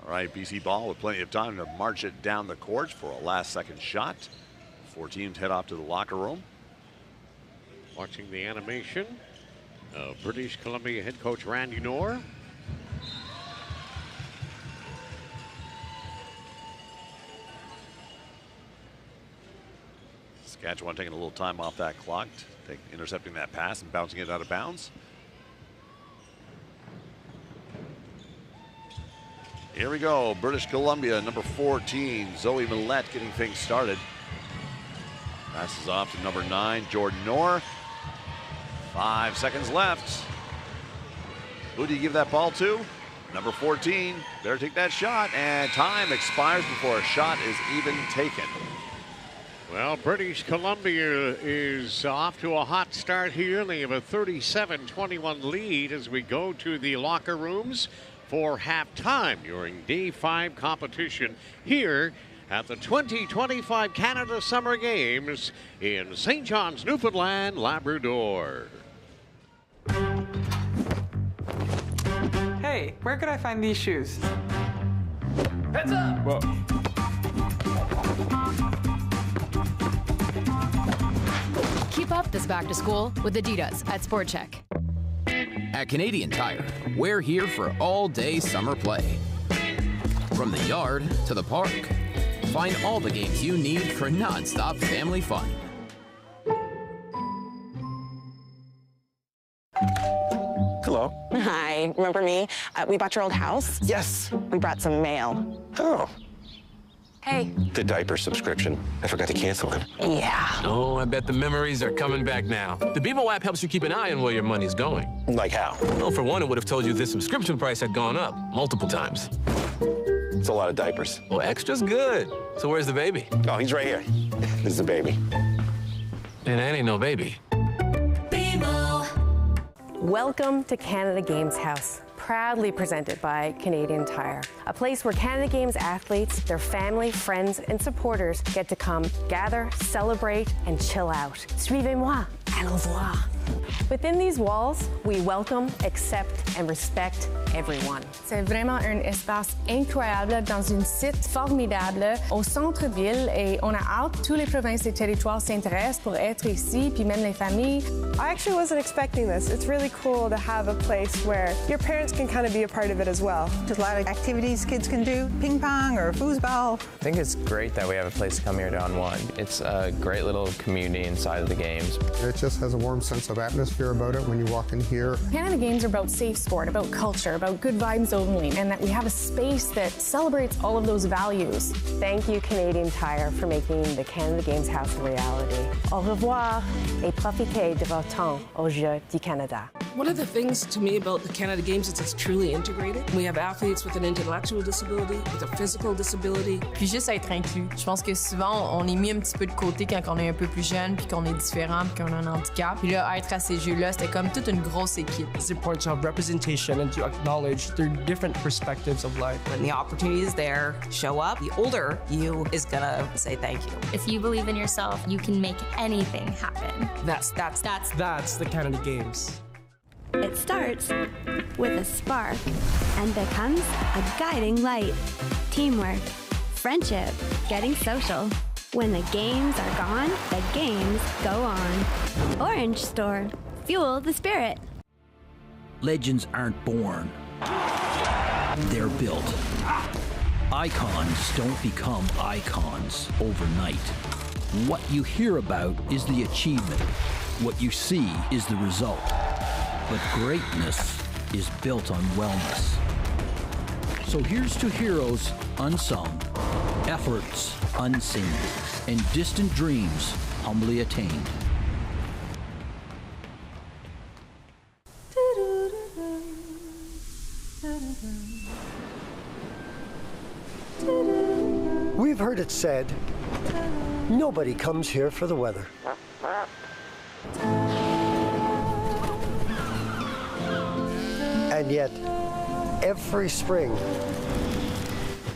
All right, BC ball with plenty of time to march it down the court for a last-second shot. 4 teams head off to the locker room. Watching the animation of British Columbia head coach Randy Knorr. Saskatchewan taking a little time off that clock, intercepting that pass and bouncing it out of bounds. Here we go, British Columbia, number 14, Zoe Millette getting things started. Passes off to number 9, Jordan Knorr. 5 seconds left. Who do you give that ball to? Number 14, better take that shot, and time expires before a shot is even taken. Well, British Columbia is off to a hot start here. They have a 37-21 lead as we go to the locker rooms for halftime during Day 5 competition here at the 2025 Canada Summer Games in St. John's, Newfoundland, Labrador. Hey, where could I find these shoes? Heads up! Whoa. Keep up this back to school with Adidas at Sport Check. At Canadian Tire, we're here for all-day summer play. From the yard to the park, find all the games you need for non-stop family fun. Hello. Hi, remember me? We bought your old house. Yes. We brought some mail. Oh. Hey. The diaper subscription. I forgot to cancel it. Yeah. Oh, I bet the memories are coming back now. The Bebo app helps you keep an eye on where your money's going. Like how? Well, for one, it would have told you this subscription price had gone up multiple times. It's a lot of diapers. Well, extra's good. So where's the baby? Oh, he's right here. This is the baby. And that ain't no baby. Welcome to Canada Games House, proudly presented by Canadian Tire, a place where Canada Games athletes, their family, friends, and supporters get to come gather, celebrate, and chill out. Suivez-moi, allons voir. Within these walls, we welcome, accept, and respect everyone. C'est vraiment un espace incroyable dans une site formidable au centre-ville et on a hâte, tous les provinces et territoires s'intéressent pour être ici, puis même les familles. I actually wasn't expecting this. It's really cool to have a place where your parents can kind of be a part of it as well. There's a lot of activities kids can do, ping pong or foosball. I think it's great that we have a place to come here to unwind. It's a great little community inside of the games. It just has a warm sense of atmosphere about it when you walk in here. Canada Games are about safe sport, about culture, about good vibes only, and that we have a space that celebrates all of those values. Thank you, Canadian Tire, for making the Canada Games House a reality. Au revoir et profitez de votre temps aux Jeux du Canada. One of the things to me about the Canada Games is it's truly integrated. We have athletes with an intellectual disability, with a physical disability. Puis juste être inclus. Je pense que souvent, on est mis un petit peu de côté quand on est un peu plus jeune, puis qu'on est différent, puis qu'on a un handicap. Puis là, être à ces Jeux-là, c'était comme toute une grosse équipe. It's important to have representation and to acknowledge their different perspectives of life. When the opportunity is there, show up. The older you is gonna say thank you. If you believe in yourself, you can make anything happen. That's the Canada Games. It starts with a spark and becomes a guiding light. Teamwork, friendship, getting social. When the games are gone, the games go on. Orange Store. Fuel the spirit. Legends aren't born. They're built. Icons don't become icons overnight. What you hear about is the achievement. What you see is the result. But greatness is built on wellness. So here's to heroes unsung, efforts unseen, and distant dreams humbly attained. We've heard it said, nobody comes here for the weather. And yet, every spring,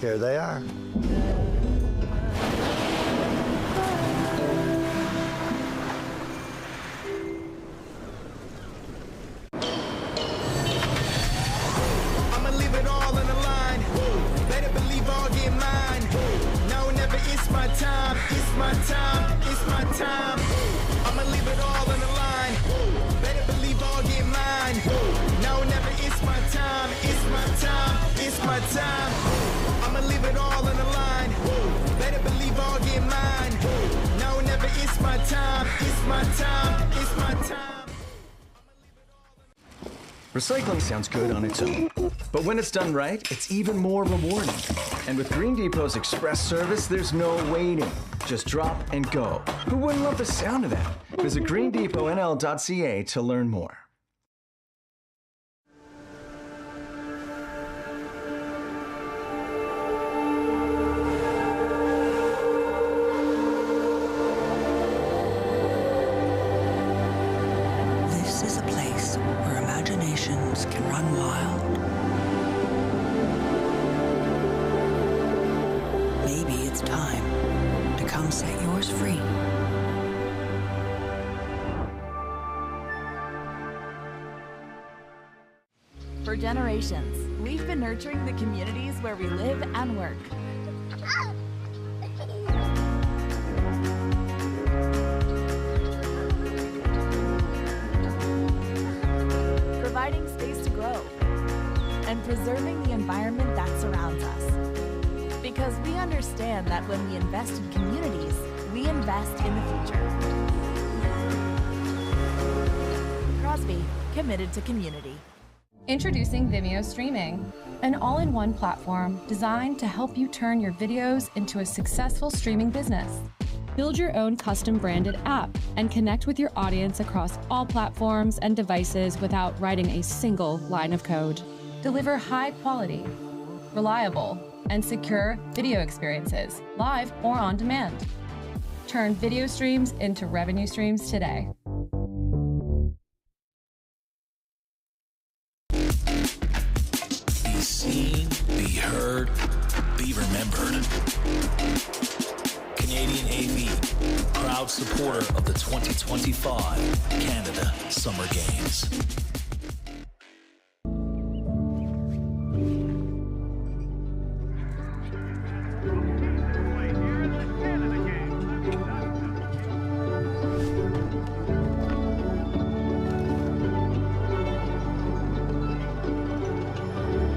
here they are. I'ma leave it all on the line. Better believe I'll get mine. No, never, it's my time. It's my time. It's my time. I'ma leave it all on the line. Better believe I'll get mine. No, never, it's my time. It's my time. It's my time. I'ma leave it all on the line. Better believe I'll get mine. No, never, it's my time. It's my time. It's my time. Recycling sounds good on its own, but when it's done right, it's even more rewarding. And with Green Depot's express service, there's no waiting. Just drop and go. Who wouldn't love the sound of that? Visit greendepotnl.ca to learn more. This is a place where imaginations can run wild. Maybe it's time to come set yours free. For generations, we've been nurturing the communities where we live and work. Providing space to grow and preserving the environment that surrounds us. Because we understand that when we invest in communities, we invest in the future. Crosby, committed to community. Introducing Vimeo Streaming, an all-in-one platform designed to help you turn your videos into a successful streaming business. Build your own custom branded app and connect with your audience across all platforms and devices without writing a single line of code. Deliver high quality, reliable, and secure video experiences, live or on demand. Turn video streams into revenue streams today. Be seen, be heard, be remembered. Canadian AV, proud supporter of the 2025 Canada Summer Games.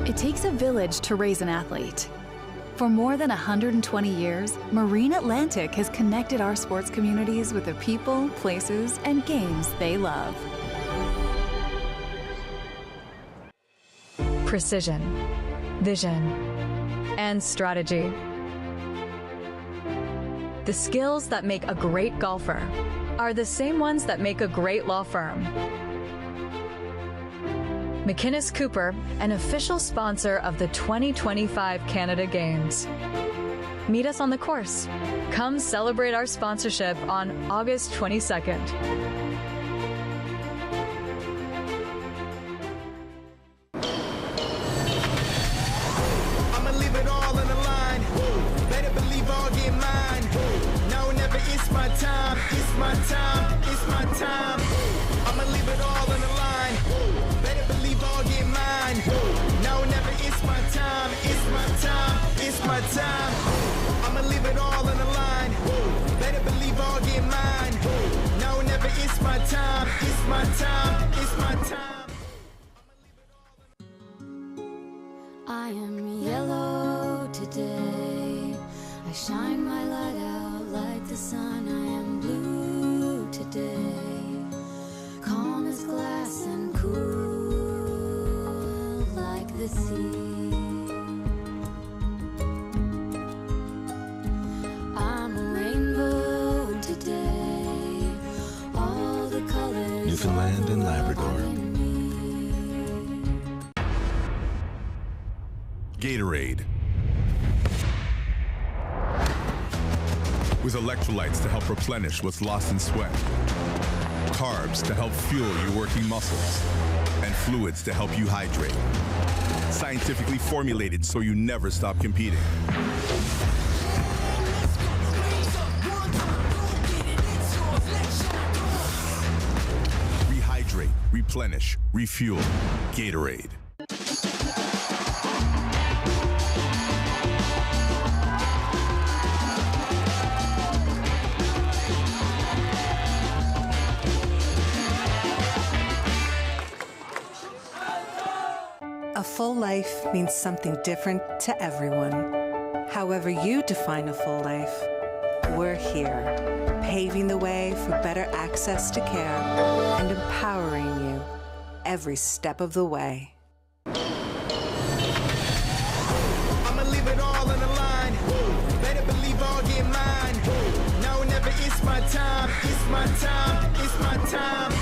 It takes a village to raise an athlete. For more than 120 years, Marine Atlantic has connected our sports communities with the people, places, and games they love. Precision, vision, and strategy. The skills that make a great golfer are the same ones that make a great law firm. McInnes Cooper, an official sponsor of the 2025 Canada Games. Meet us on the course. Come celebrate our sponsorship on August 22nd. I'ma leave it all on the line. Better believe I'll get mine. No, never, it's my time. It's my time. It's my time. I'ma leave it all on the line. Better believe I'll get mine. No, never, it's my time. It's my time. It's my time. I'ma leave it all on the line. Better believe I'll get mine. No, never, it's my time. It's my time. It's my time. I am yellow to today. I shine my light out like the sun. I am blue today. Calm as glass and cool like the sea. I'm a rainbow today. All the colors. Newfoundland and Labrador. Gatorade. With electrolytes to help replenish what's lost in sweat. Carbs to help fuel your working muscles. And fluids to help you hydrate. Scientifically formulated so you never stop competing. Rehydrate, replenish, refuel. Gatorade. A full life means something different to everyone. However you define a full life, we're here, paving the way for better access to care and empowering you every step of the way. I'ma leave it all on the line. Better believe I'll get mine. Now or never, it's my time. It's my time. It's my time.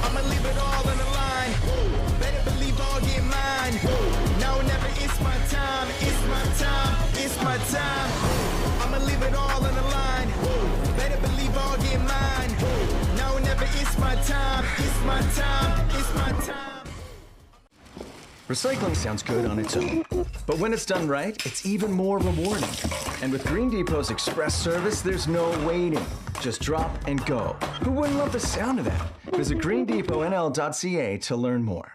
I'ma leave it all on the line. Better believe I'll get mine. Now or never, it's my time. It's my time. It's my time. I'ma leave it all on the line. Better believe I'll get mine. Now or never, it's my time. It's my time. It's my time. Recycling sounds good on its own, but when it's done right, it's even more rewarding. And with Green Depot's express service, there's no waiting. Just drop and go. Who wouldn't love the sound of that? Visit greendepotnl.ca to learn more.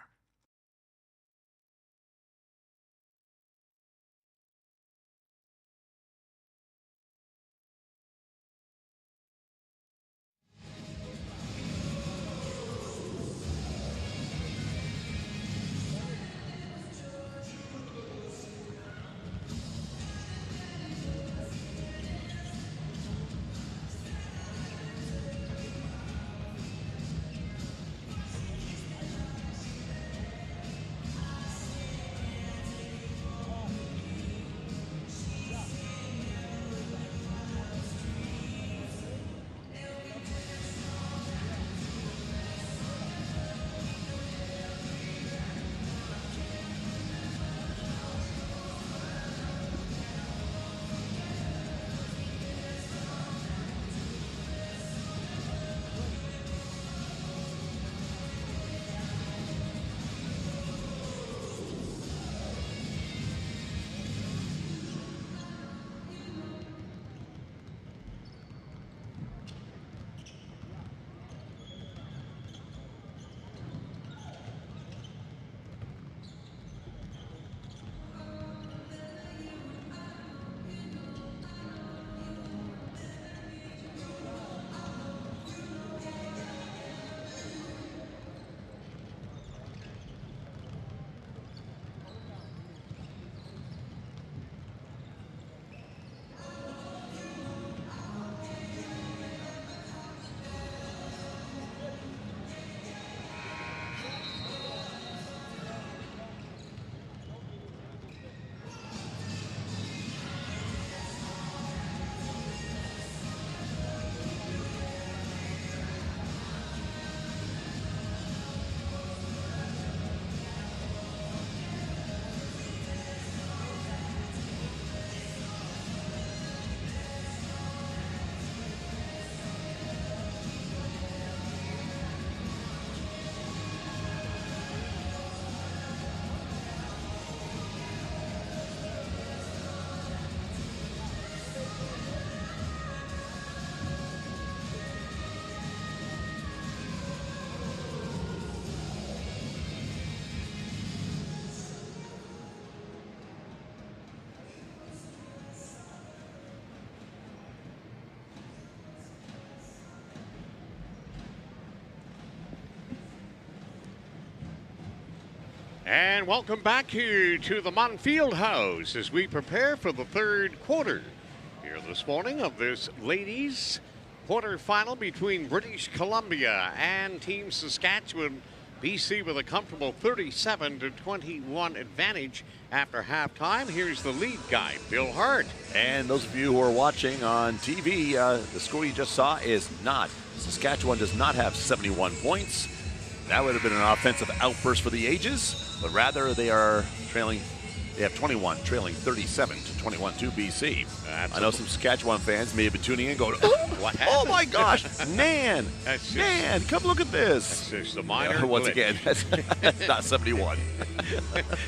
And welcome back here to the Mon Field House as we prepare for the third quarter here this morning of this ladies quarterfinal between British Columbia and Team Saskatchewan. BC with a comfortable 37-21 advantage after halftime. Here's the lead guy, Bill Hart. And those of you who are watching on TV, the score you just saw is not. Saskatchewan does not have 71 points. That would have been an offensive outburst for the ages, but rather they are trailing. They have 21, trailing 37-21 to BC. I know some Saskatchewan fans may have been tuning in going, what happened? Oh my gosh, Nan, Nan, come look at this. That's just a minor Once glitch. again, that's not 71.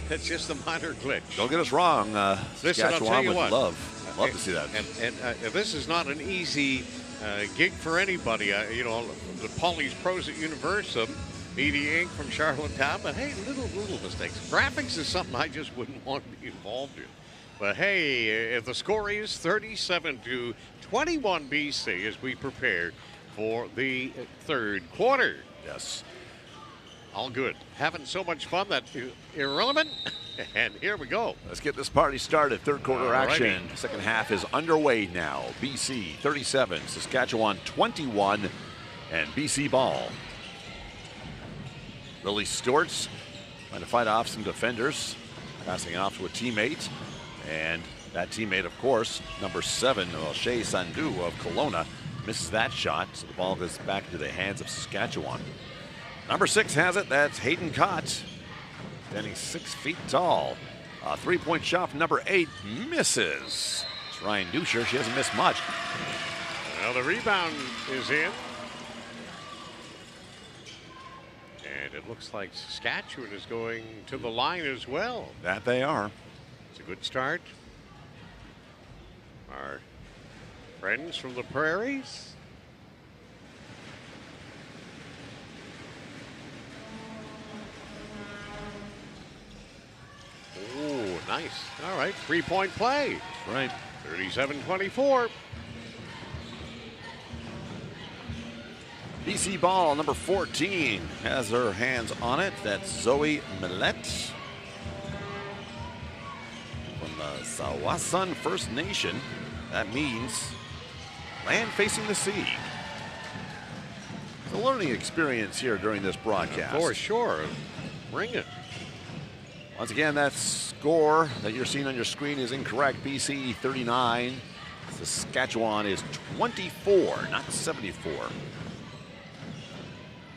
That's just a minor glitch. Don't get us wrong, Listen, I'll tell Saskatchewan you would what. love to see that. And this is not an easy gig for anybody. You know, the Polly's Pros at Universum, Media Inc. from Charlottetown, but hey, little mistakes. Graphics is something I just wouldn't want to be involved in. But hey, if the score is 37-21 BC as we prepare for the third quarter. Yes. All good. Having so much fun that irrelevant. And here we go. Let's get this party started. Third quarter action. Second half is underway now. BC 37, Saskatchewan 21, and BC ball. Lily Stewart's trying to fight off some defenders, passing off to a teammate. And that teammate, of course, number 7, Shea Sandu of Kelowna, misses that shot. So the ball goes back into the hands of Saskatchewan. Number 6 has it. That's Hayden Cott, standing 6 feet tall. A three-point shot from number 8 misses. It's Ryan Duchers. She hasn't missed much. Well, the rebound is in. And it looks like Saskatchewan is going to the line as well. That they are. It's a good start. Our friends from the prairies. Oh, nice. All right, three-point play. Right. 37-24. BC ball, number 14, has her hands on it. That's Zoe Millette from the Sawasan First Nation. That means land facing the sea. It's a learning experience here during this broadcast. For sure. Bring it. Once again, that score that you're seeing on your screen is incorrect. BC 39, Saskatchewan is 24, not 74.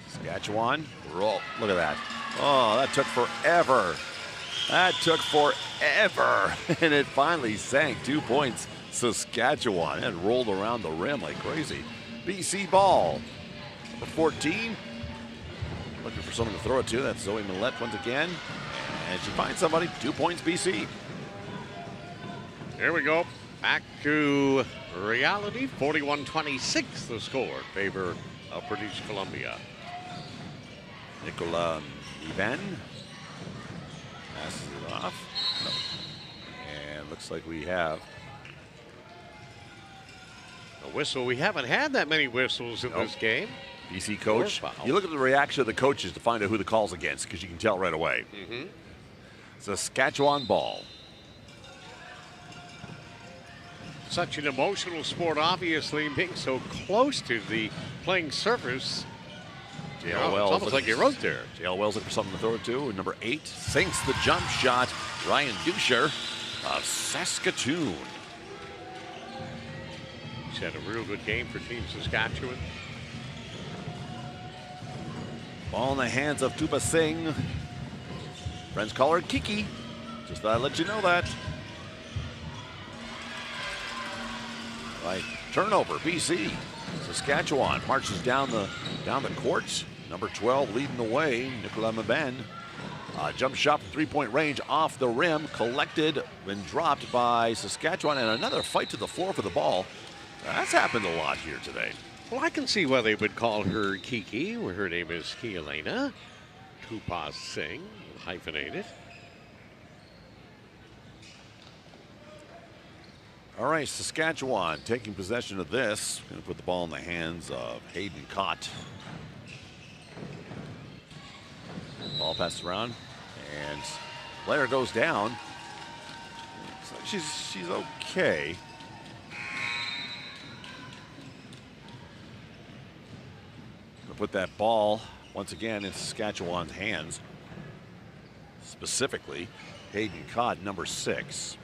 Saskatchewan, roll. Look at that. Oh, that took forever. That took forever. And it finally sank 2 points. Saskatchewan had rolled around the rim like crazy. BC ball. Number 14. Looking for someone to throw it to. That's Zoe Millette once again. And she finds somebody. 2 points BC. Here we go. Back to reality. 41-26 the score in favor of British Columbia. Nicola Ivan passes it off. No. And looks like we have a whistle. We haven't had that many whistles in this game. BC coach. You look at the reaction of the coaches to find out who the call's against because you can tell right away. Saskatchewan ball. Such an emotional sport, obviously, being so close to the playing surface. JL Wells, it's almost like you wrote there. JL Wells looking for something to throw it to. And number 8 sinks the jump shot. Ryan Ducher of Saskatoon. He's had a real good game for Team Saskatchewan. Ball in the hands of Tupa Singh. Friends call her Kiki. Just thought I'd let you know that. Right. Turnover, BC. Saskatchewan marches down the court. Number 12 leading the way, Nicola Maben. Jump shot from three-point range off the rim, collected when dropped by Saskatchewan, and another fight to the floor for the ball. That's happened a lot here today. Well, I can see why they would call her Kiki, where her name is Kielena. Tupa Singh, hyphenated. All right, Saskatchewan taking possession of this. Going to put the ball in the hands of Hayden Cott. Ball passes around, And player goes down. Looks like she's okay. Gonna put that ball once again in Saskatchewan's hands. Specifically, Hayden Codd, number 6.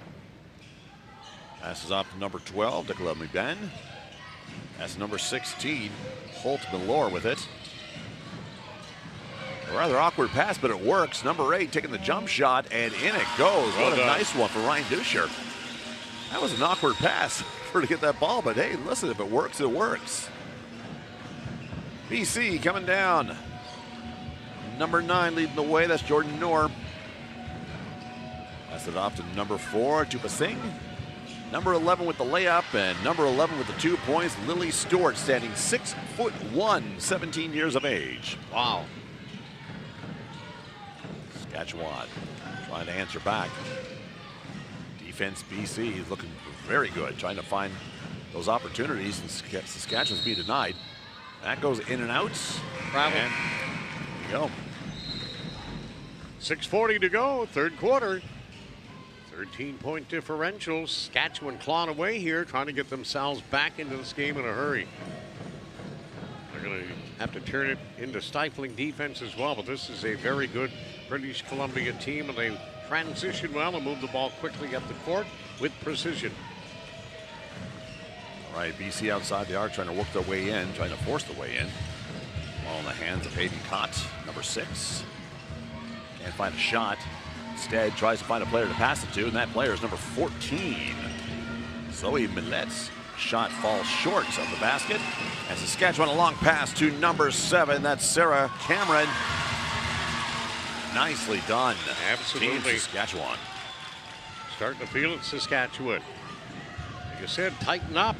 Passes off to number 12, Nicola McBen. That's number 16, Holt Milor with it. A rather awkward pass, but it works. Number 8 taking the jump shot, and in it goes. What a nice one for Ryan Ducher. That was an awkward pass for her to get that ball, but hey, listen, if it works, it works. BC coming down. Number 9 leading the way, that's Jordan Noor. Pass it off to number 4, Tupa Singh. Number 11 with the layup, and number 11 with the 2 points, Lily Stewart, standing 6'1", 17 years of age. Wow. Saskatchewan trying to answer back. Defense BC is looking very good, trying to find those opportunities, and Saskatchewan's being denied. That goes in and out. Travel. And there you go. 6:40 to go, third quarter. 13-point differential. Saskatchewan clawing away here, trying to get themselves back into this game in a hurry. They're going to have to turn it into stifling defense as well, but this is a very good British Columbia team, and they transition well and move the ball quickly up the court with precision. All right, BC outside the arc, trying to work their way in, trying to force the way in. Ball in the hands of Hayden Cott, number 6. Can't find a shot. Instead, tries to find a player to pass it to, and that player is number 14. Zoe Millet's shot falls short of the basket. And Saskatchewan a long pass to number 7. That's Sarah Cameron. Nicely done. Absolutely. Team Saskatchewan. Starting to feel it, Saskatchewan. Like I said, tighten up.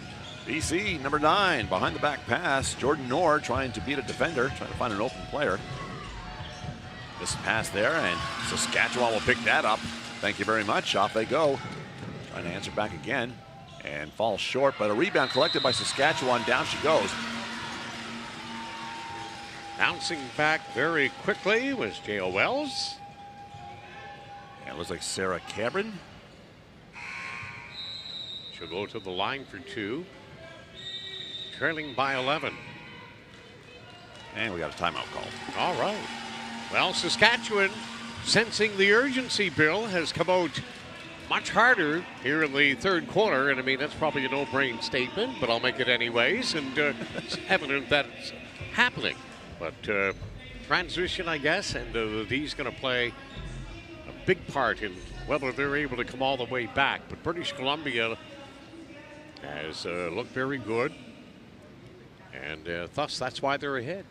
BC, number 9, behind the back pass. Jordan Noor trying to beat a defender, trying to find an open player. This pass there, and Saskatchewan will pick that up. Thank you very much. Off they go. Trying to answer back again, and falls short, but a rebound collected by Saskatchewan. Down she goes. Bouncing back very quickly was J.O. Wells. And it looks like Sarah Cameron. She'll go to the line for 2. Trailing by 11. And we got a timeout call. All right. Well, Saskatchewan, sensing the urgency, Bill, has come out much harder here in the third quarter. And I mean, that's probably a no-brain statement, but I'll make it anyways. And it's evident that it's happening. But transition, I guess, and the D's going to play a big part in whether they're able to come all the way back. But British Columbia has looked very good. And thus, that's why they're ahead.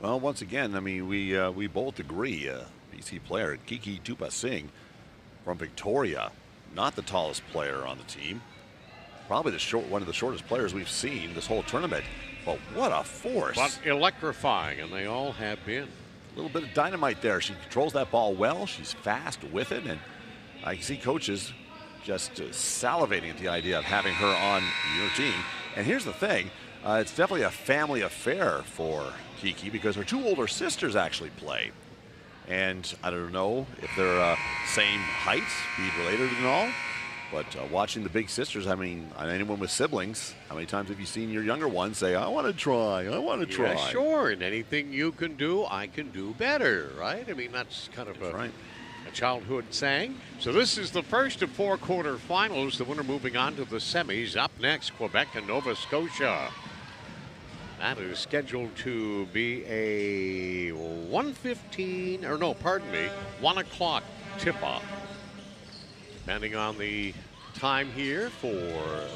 Well, once again, I mean, we both agree. BC player Kiki Tupa Singh from Victoria, not the tallest player on the team. Probably one of the shortest players we've seen this whole tournament. But what a force. But electrifying, and they all have been. A little bit of dynamite there. She controls that ball well. She's fast with it. And I see coaches just salivating at the idea of having her on your team. And here's the thing. It's definitely a family affair for Kiki because her 2 older sisters actually play. And I don't know if they're same height, speed related and all, but watching the big sisters, I mean, anyone with siblings, how many times have you seen your younger ones say, I want to try, I want to try? Yeah, sure, and anything you can do, I can do better, right? I mean, that's kind of a childhood saying. So this is the first of 4 quarterfinals. The winner moving on to the semis. Up next, Quebec and Nova Scotia. That is scheduled to be a 1:15, or no, pardon me, 1 o'clock tip-off. Depending on the time here for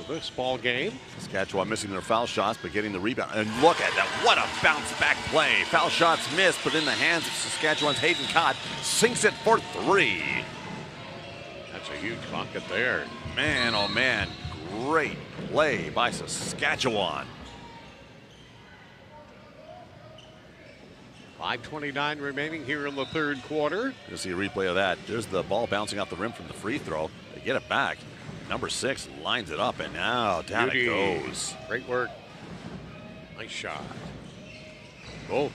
this ball game. Saskatchewan missing their foul shots, but getting the rebound. And look at that, what a bounce back play. Foul shots missed, but in the hands of Saskatchewan's Hayden Cott, sinks it for 3. That's a huge bucket there. Man, oh man, great play by Saskatchewan. 5:29 remaining here in the third quarter. You'll see a replay of that. There's the ball bouncing off the rim from the free throw. They get it back. Number 6 lines it up, and now down it goes. Great work. Nice shot. Both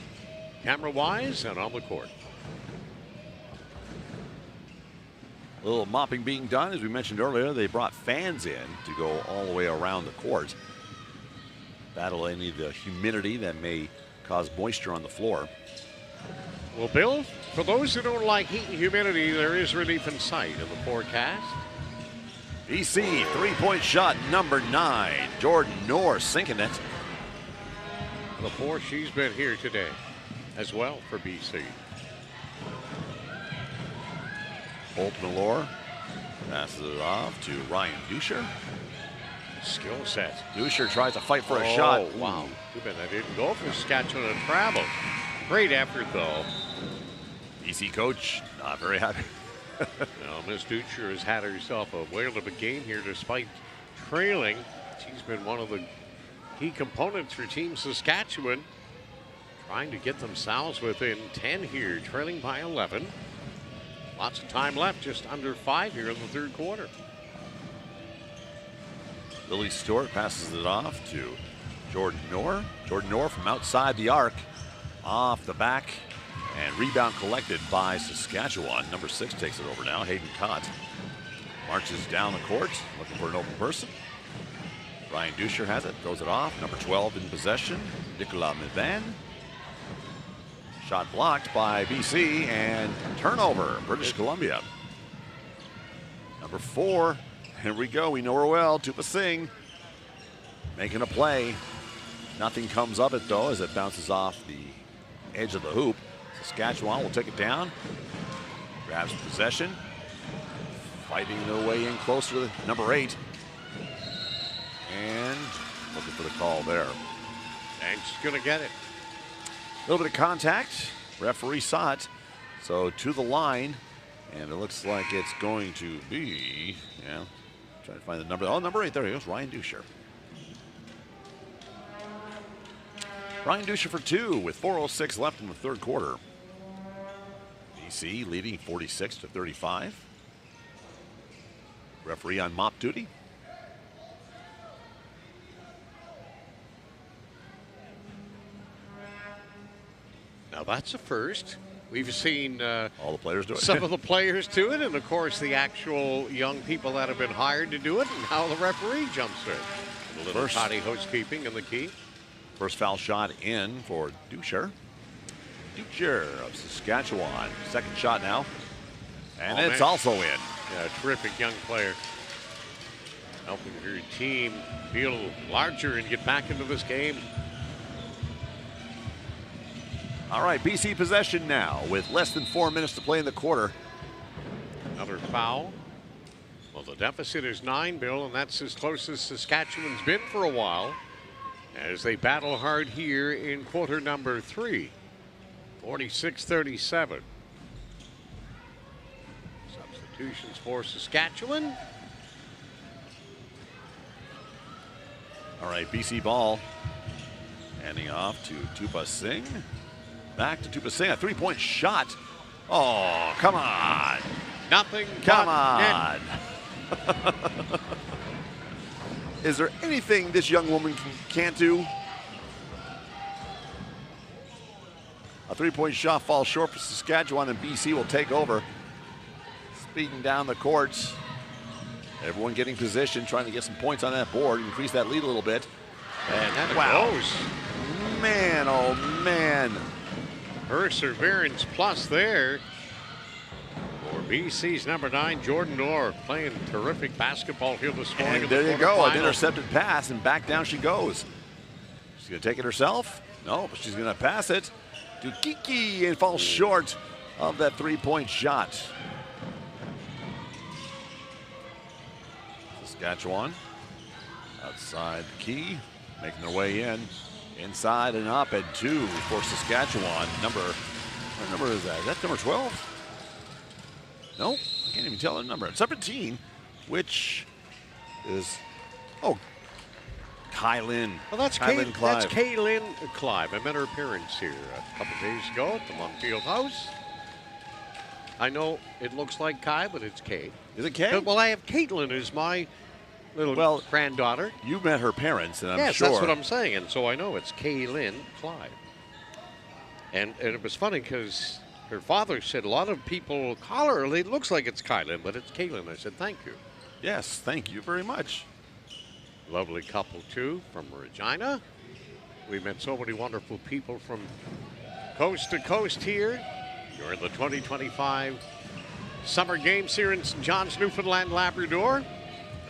camera-wise and on the court. A little mopping being done. As we mentioned earlier, they brought fans in to go all the way around the court. Battle any of the humidity that may cause moisture on the floor. Well, Bill, for those who don't like heat and humidity, there is relief in sight in the forecast. BC, three-point shot, number 9. Jordan Norr sinking it. The 4, she's been here today as well for BC. Holt Malore passes it off to Ryan Ducher. Skill set. Ducher tries to fight for a shot. Oh, wow. Too bad that didn't go for Saskatchewan and travel. Great effort, though. BC coach, not very happy. Now, Miss Ducher has had herself a whale of a game here despite trailing. She's been one of the key components for Team Saskatchewan, trying to get themselves within 10 here, trailing by 11. Lots of time left, just under 5 here in the third quarter. Lily Stewart passes it off to Jordan Norr. Jordan Norr from outside the arc, off the back, and rebound collected by Saskatchewan. Number 6 takes it over now. Hayden Cott marches down the court, looking for an open person. Ryan Ducher has it, throws it off. Number 12 in possession, Nicolas Mivan. Shot blocked by BC, and turnover, British Columbia. Number 4, here we go, we know her well, Tupa Singh making a play. Nothing comes of it though, as it bounces off the edge of the hoop. Saskatchewan will take it down, grabs possession, fighting their way in closer to number 8. And looking for the call there. And she's gonna get it. A little bit of contact. Referee saw it. So to the line. And it looks like it's going to be, yeah, trying to find the number. Oh, number 8, there he goes, Ryan Ducher. Ryan Ducher for 2 with 4:06 left in the third quarter. BC leading 46-35. Referee on mop duty. Now that's a first. We've seen all the players do it. Some of the players do it, and of course the actual young people that have been hired to do it, and how the referee jumps in. A little toddy housekeeping in the key. First foul shot in for Ducher. Ducher of Saskatchewan. Second shot now. And it's also in. Yeah, terrific young player. Helping her team feel larger and get back into this game. All right, BC possession now with less than 4 minutes to play in the quarter. Another foul. Well, the deficit is 9, Bill, and that's as close as Saskatchewan's been for a while as they battle hard here in quarter number 3. 46-37. Substitutions for Saskatchewan. All right, BC ball. Handing off to Tupa Singh. Back to Tupa Singh, a three-point shot. Oh, come on. Nothing. Come on. Is there anything this young woman can't do? A three-point shot falls short for Saskatchewan, and BC will take over. Speeding down the court. Everyone getting position, trying to get some points on that board, increase that lead a little bit. And wow. Goes. Man, oh man. Her perseverance plus there for BC's number 9, Jordan Norr, playing terrific basketball here this morning. And there you go, an intercepted pass, and back down she goes. She's going to take it herself? No, but she's going to pass it to Kiki and falls short of that three-point shot. Saskatchewan outside the key, making their way in. Inside and up and 2 for Saskatchewan. What number is that? Is that number 12? No, I can't even tell the number. 17, which is, Kylan. Well, that's Kylan Clive. That's Kaylin Clive. I met her appearance here a couple days ago at the Munn Field House. I know it looks like Kai, but it's Kate. Is it Kate? Well, I have Caitlin as my little granddaughter. You met her parents, and I'm yes, sure. Yes, that's what I'm saying, and so I know it's Kaylin Clive. And it was funny because her father said a lot of people call her, it looks like it's Kylan, but it's Kaylin. I said, thank you. Yes, thank you very much. Lovely couple, too, from Regina. We met so many wonderful people from coast to coast here during the 2025 Summer Games here in St. John's, Newfoundland, Labrador. And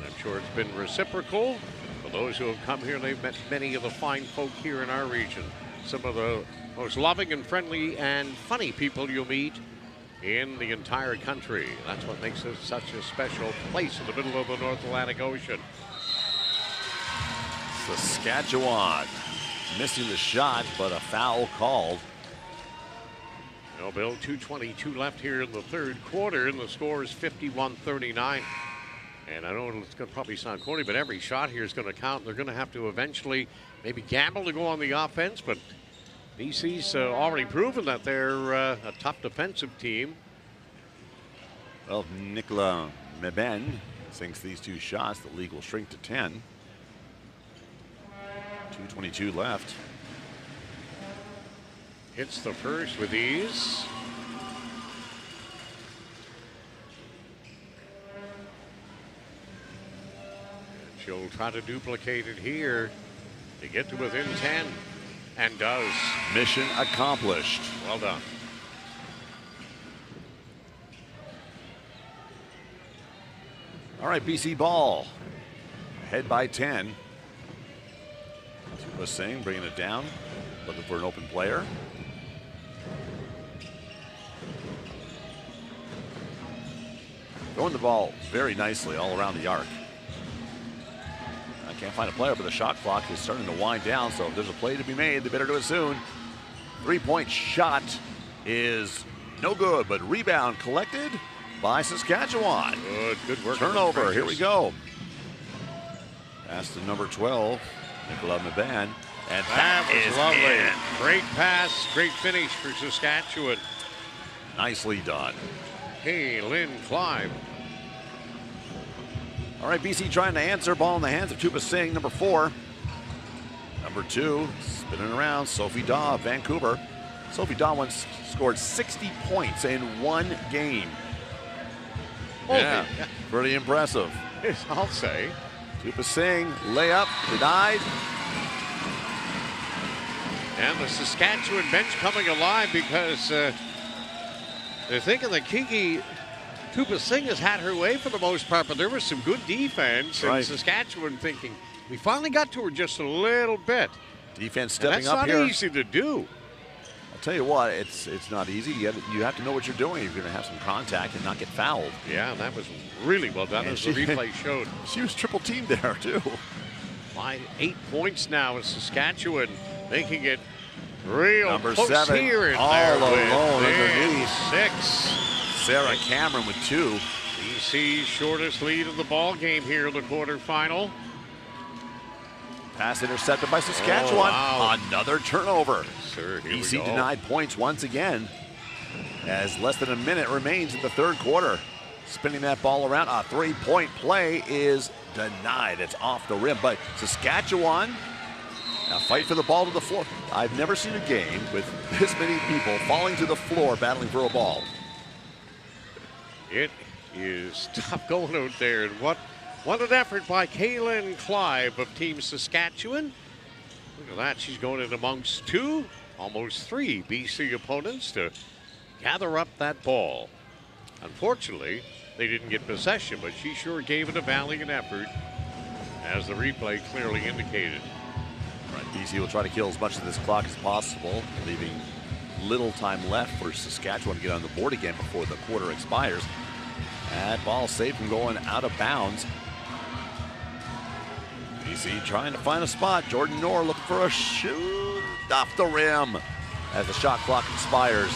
I'm sure it's been reciprocal. For those who have come here, they've met many of the fine folk here in our region. Some of the most loving and friendly and funny people you'll meet in the entire country. That's what makes this such a special place in the middle of the North Atlantic Ocean. Saskatchewan missing the shot, but a foul called. No, Bill, 2:22 left here in the third quarter, and the score is 51-39. And I know it's going to probably sound corny, but every shot here is going to count. They're going to have to eventually maybe gamble to go on the offense, but BC's already proven that they're a tough defensive team. Well, Nicolas Meben sinks these two shots. The league will shrink to 10. 2:22 left. Hits the first with ease. And she'll try to duplicate it here to get to within 10, and does. Mission accomplished. Well done. All right, BC ball. Ahead by 10. Tupa Singh bringing it down, looking for an open player. Throwing the ball very nicely all around the arc. I can't find a player, but the shot clock is starting to wind down, so if there's a play to be made, they better do it soon. 3-point shot is no good, but rebound collected by Saskatchewan. Good work. Turnover, here we go. Pass to number 12, Nicolas Meben. And that is lovely. in. Great pass, great finish for Saskatchewan. Nicely done. Hey, Lynn Clive. All right, BC trying to answer. Ball in the hands of Tupa Singh, number 4. Number 2, spinning around, Sophie Daw of Vancouver. Sophie Daw once scored 60 points in one game. Yeah, pretty impressive. I'll say. Tupa Singh, layup, denied. And the Saskatchewan bench coming alive because they're thinking that Kiki Tupa Singh has had her way for the most part, but there was some good defense. Right. And Saskatchewan thinking, we finally got to her just a little bit. Defense stepping up here. That's not easy to do. I'll tell you what, it's not easy. You have to know what you're doing if you're going to have some contact and not get fouled. Yeah, that was really well done, as the replay showed. She was triple teamed there, too. 8 points now in Saskatchewan, making it real number close 7, here. all alone underneath. 6. Sarah Cameron with 2. BC's shortest lead of the ball game here in the quarterfinal. Pass intercepted by Saskatchewan. Oh, wow. Another turnover. Yes, sir. Here BC we go. denied points once again as less than a minute remains in the third quarter. Spinning that ball around. A 3-point play is denied. It's off the rim, but Saskatchewan now fight for the ball to the floor. I've never seen a game with this many people falling to the floor battling for a ball. It is tough going out there. And what an effort by Kaylin Clive of Team Saskatchewan. Look at that. She's going in amongst 2, almost 3 BC opponents to gather up that ball. Unfortunately, they didn't get possession, but she sure gave it a valiant effort, as the replay clearly indicated. Right, BC will try to kill as much of this clock as possible, leaving little time left for Saskatchewan to get on the board again before the quarter expires. That ball safe from going out of bounds. BC trying to find a spot. Jordan Knorr looking for a shoot off the rim as the shot clock expires.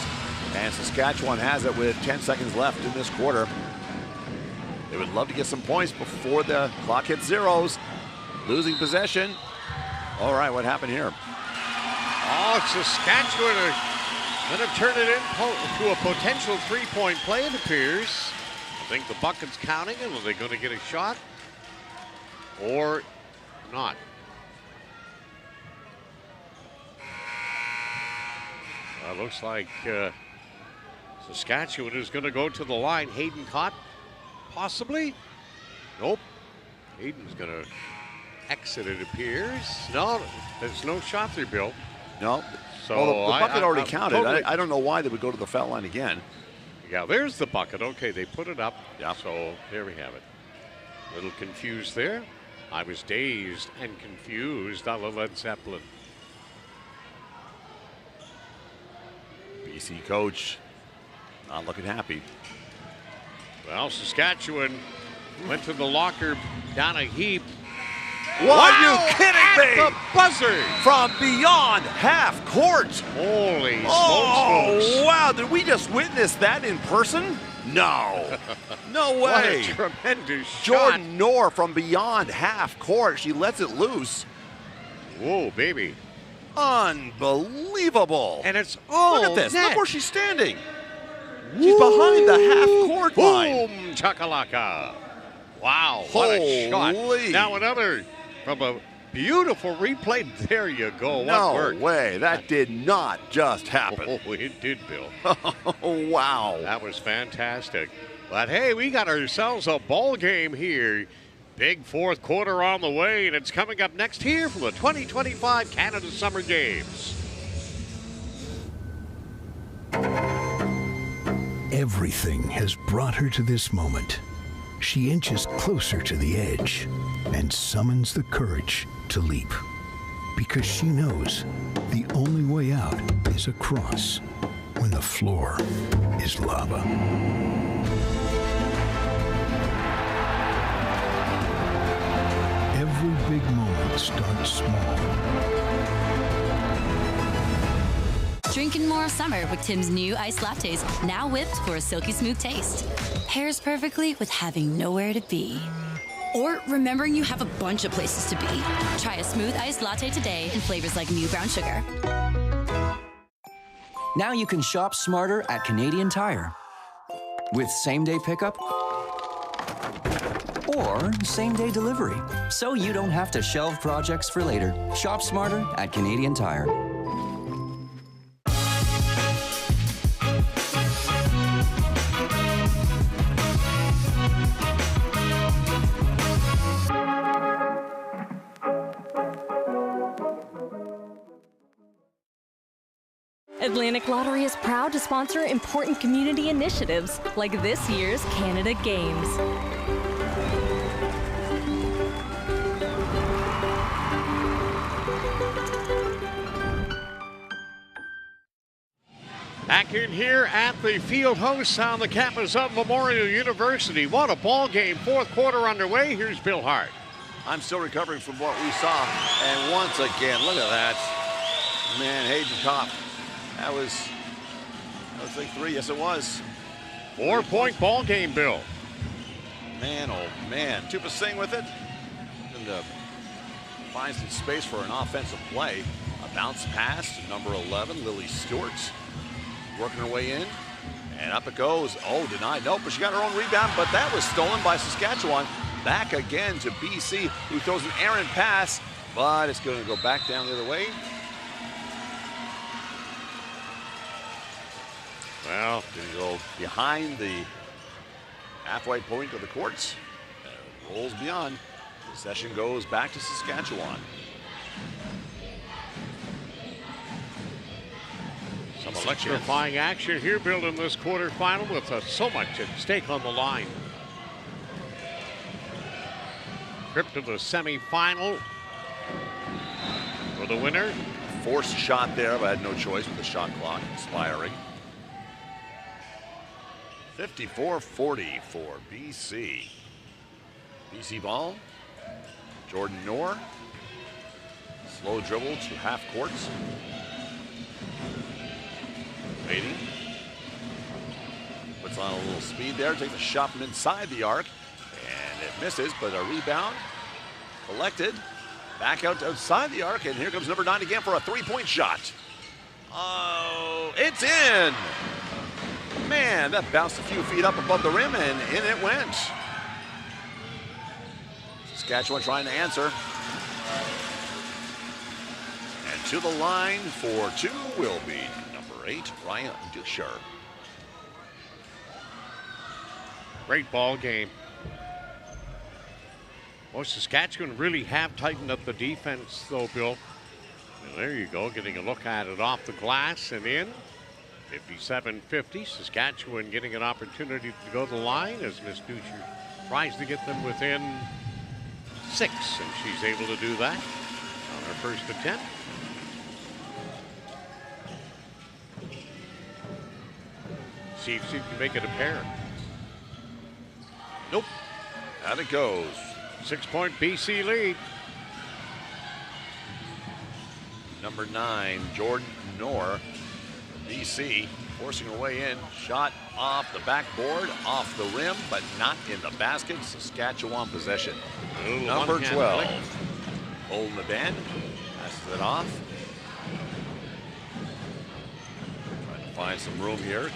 And Saskatchewan has it with 10 seconds left in this quarter. They would love to get some points before the clock hits zeros. Losing possession. All right, what happened here? Oh, Saskatchewan are going to turn it into a potential 3-point play, it appears. I think the bucket's counting, and are they going to get a shot or not? Looks like Saskatchewan is going to go to the line. Hayden caught, possibly. Nope. Hayden's going to exit, it appears. No, there's no shot there, Bill. No. So well, the bucket already counted. Totally, I don't know why they would go to the foul line again. Yeah, there's the bucket. Okay, they put it up. Yeah. So there we have it. A little confused there. I was dazed and confused a la Led Zeppelin. BC coach not looking happy. Well, Saskatchewan went to the locker down a heap. What are you kidding me? The buzzer from beyond half court. Holy smokes, oh, wow. Did we just witness that in person? No. No way. What a tremendous shot. Jordan Knorr from beyond half court. She lets it loose. Whoa, baby. Unbelievable. And it's all look at this. net. Look where she's standing. She's behind the half court line. Boom, chakalaka. Wow, what a shot. Now another from a beautiful replay. There you go. No way. That did not just happen. Oh, it did, Bill. Oh, wow. That was fantastic. But hey, we got ourselves a ball game here. Big fourth quarter on the way, and it's coming up next here from the 2025 Canada Summer Games. Everything has brought her to this moment. She inches closer to the edge and summons the courage to leap. Because she knows the only way out is across when the floor is lava. Every big moment starts small. Drinking more of summer with Tim's new iced lattes, now whipped for a silky smooth taste. Pairs perfectly with having nowhere to be. Or remembering you have a bunch of places to be. Try a smooth iced latte today in flavors like new brown sugar. Now you can shop smarter at Canadian Tire. With same-day pickup or same-day delivery. So you don't have to shelve projects for later. Shop smarter at Canadian Tire. Atlantic Lottery is proud to sponsor important community initiatives like this year's Canada Games. Back in here at the field house on the campus of Memorial University. What a ball game. Fourth quarter underway. Here's Bill Hart. I'm still recovering from what we saw. And once again, look at that. Man, Hayden Kopp. That was like three. Yes, it was. 4-point ball game, Bill. Man, oh man. Tupa Singh with it. And finds some space for an offensive play. A bounce pass to number 11, Lily Stewart. Working her way in. And up it goes. Oh, denied. Nope, but she got her own rebound. But that was stolen by Saskatchewan. Back again to BC, who throws an errant pass. But it's going to go back down the other way. Well, going to go behind the halfway point of the courts. Rolls beyond. Possession goes back to Saskatchewan. Some electrifying action here, Bill, in this quarterfinal with so much at stake on the line. Trip to the semifinal for the winner. Forced shot there, but I had no choice with the shot clock expiring. 54-40 for BC. BC ball. Jordan Knorr. Slow dribble to half courts. Waiting. Puts on a little speed there. Takes a shot from inside the arc. And it misses, but a rebound. Collected. Back out outside the arc. And here comes number 9 again for a three-point shot. Oh, it's in. Man, that bounced a few feet up above the rim, and in it went. Saskatchewan trying to answer. And to the line for two will be number 8, Ryan Duchers. Great ball game. Well, Saskatchewan really have tightened up the defense, though, Bill. And there you go, getting a look at it off the glass and in. 57-50. Saskatchewan getting an opportunity to go to the line as Miss Duchers tries to get them within 6, and she's able to do that on her first attempt. See if she can make it a pair. Nope. Out it goes. 6-point BC lead. Number 9, Jordan Knorr, BC, forcing her way in. Shot off the backboard, off the rim, but not in the basket. Saskatchewan possession. Number 12, holding the bend, passes it off. Trying to find some room here.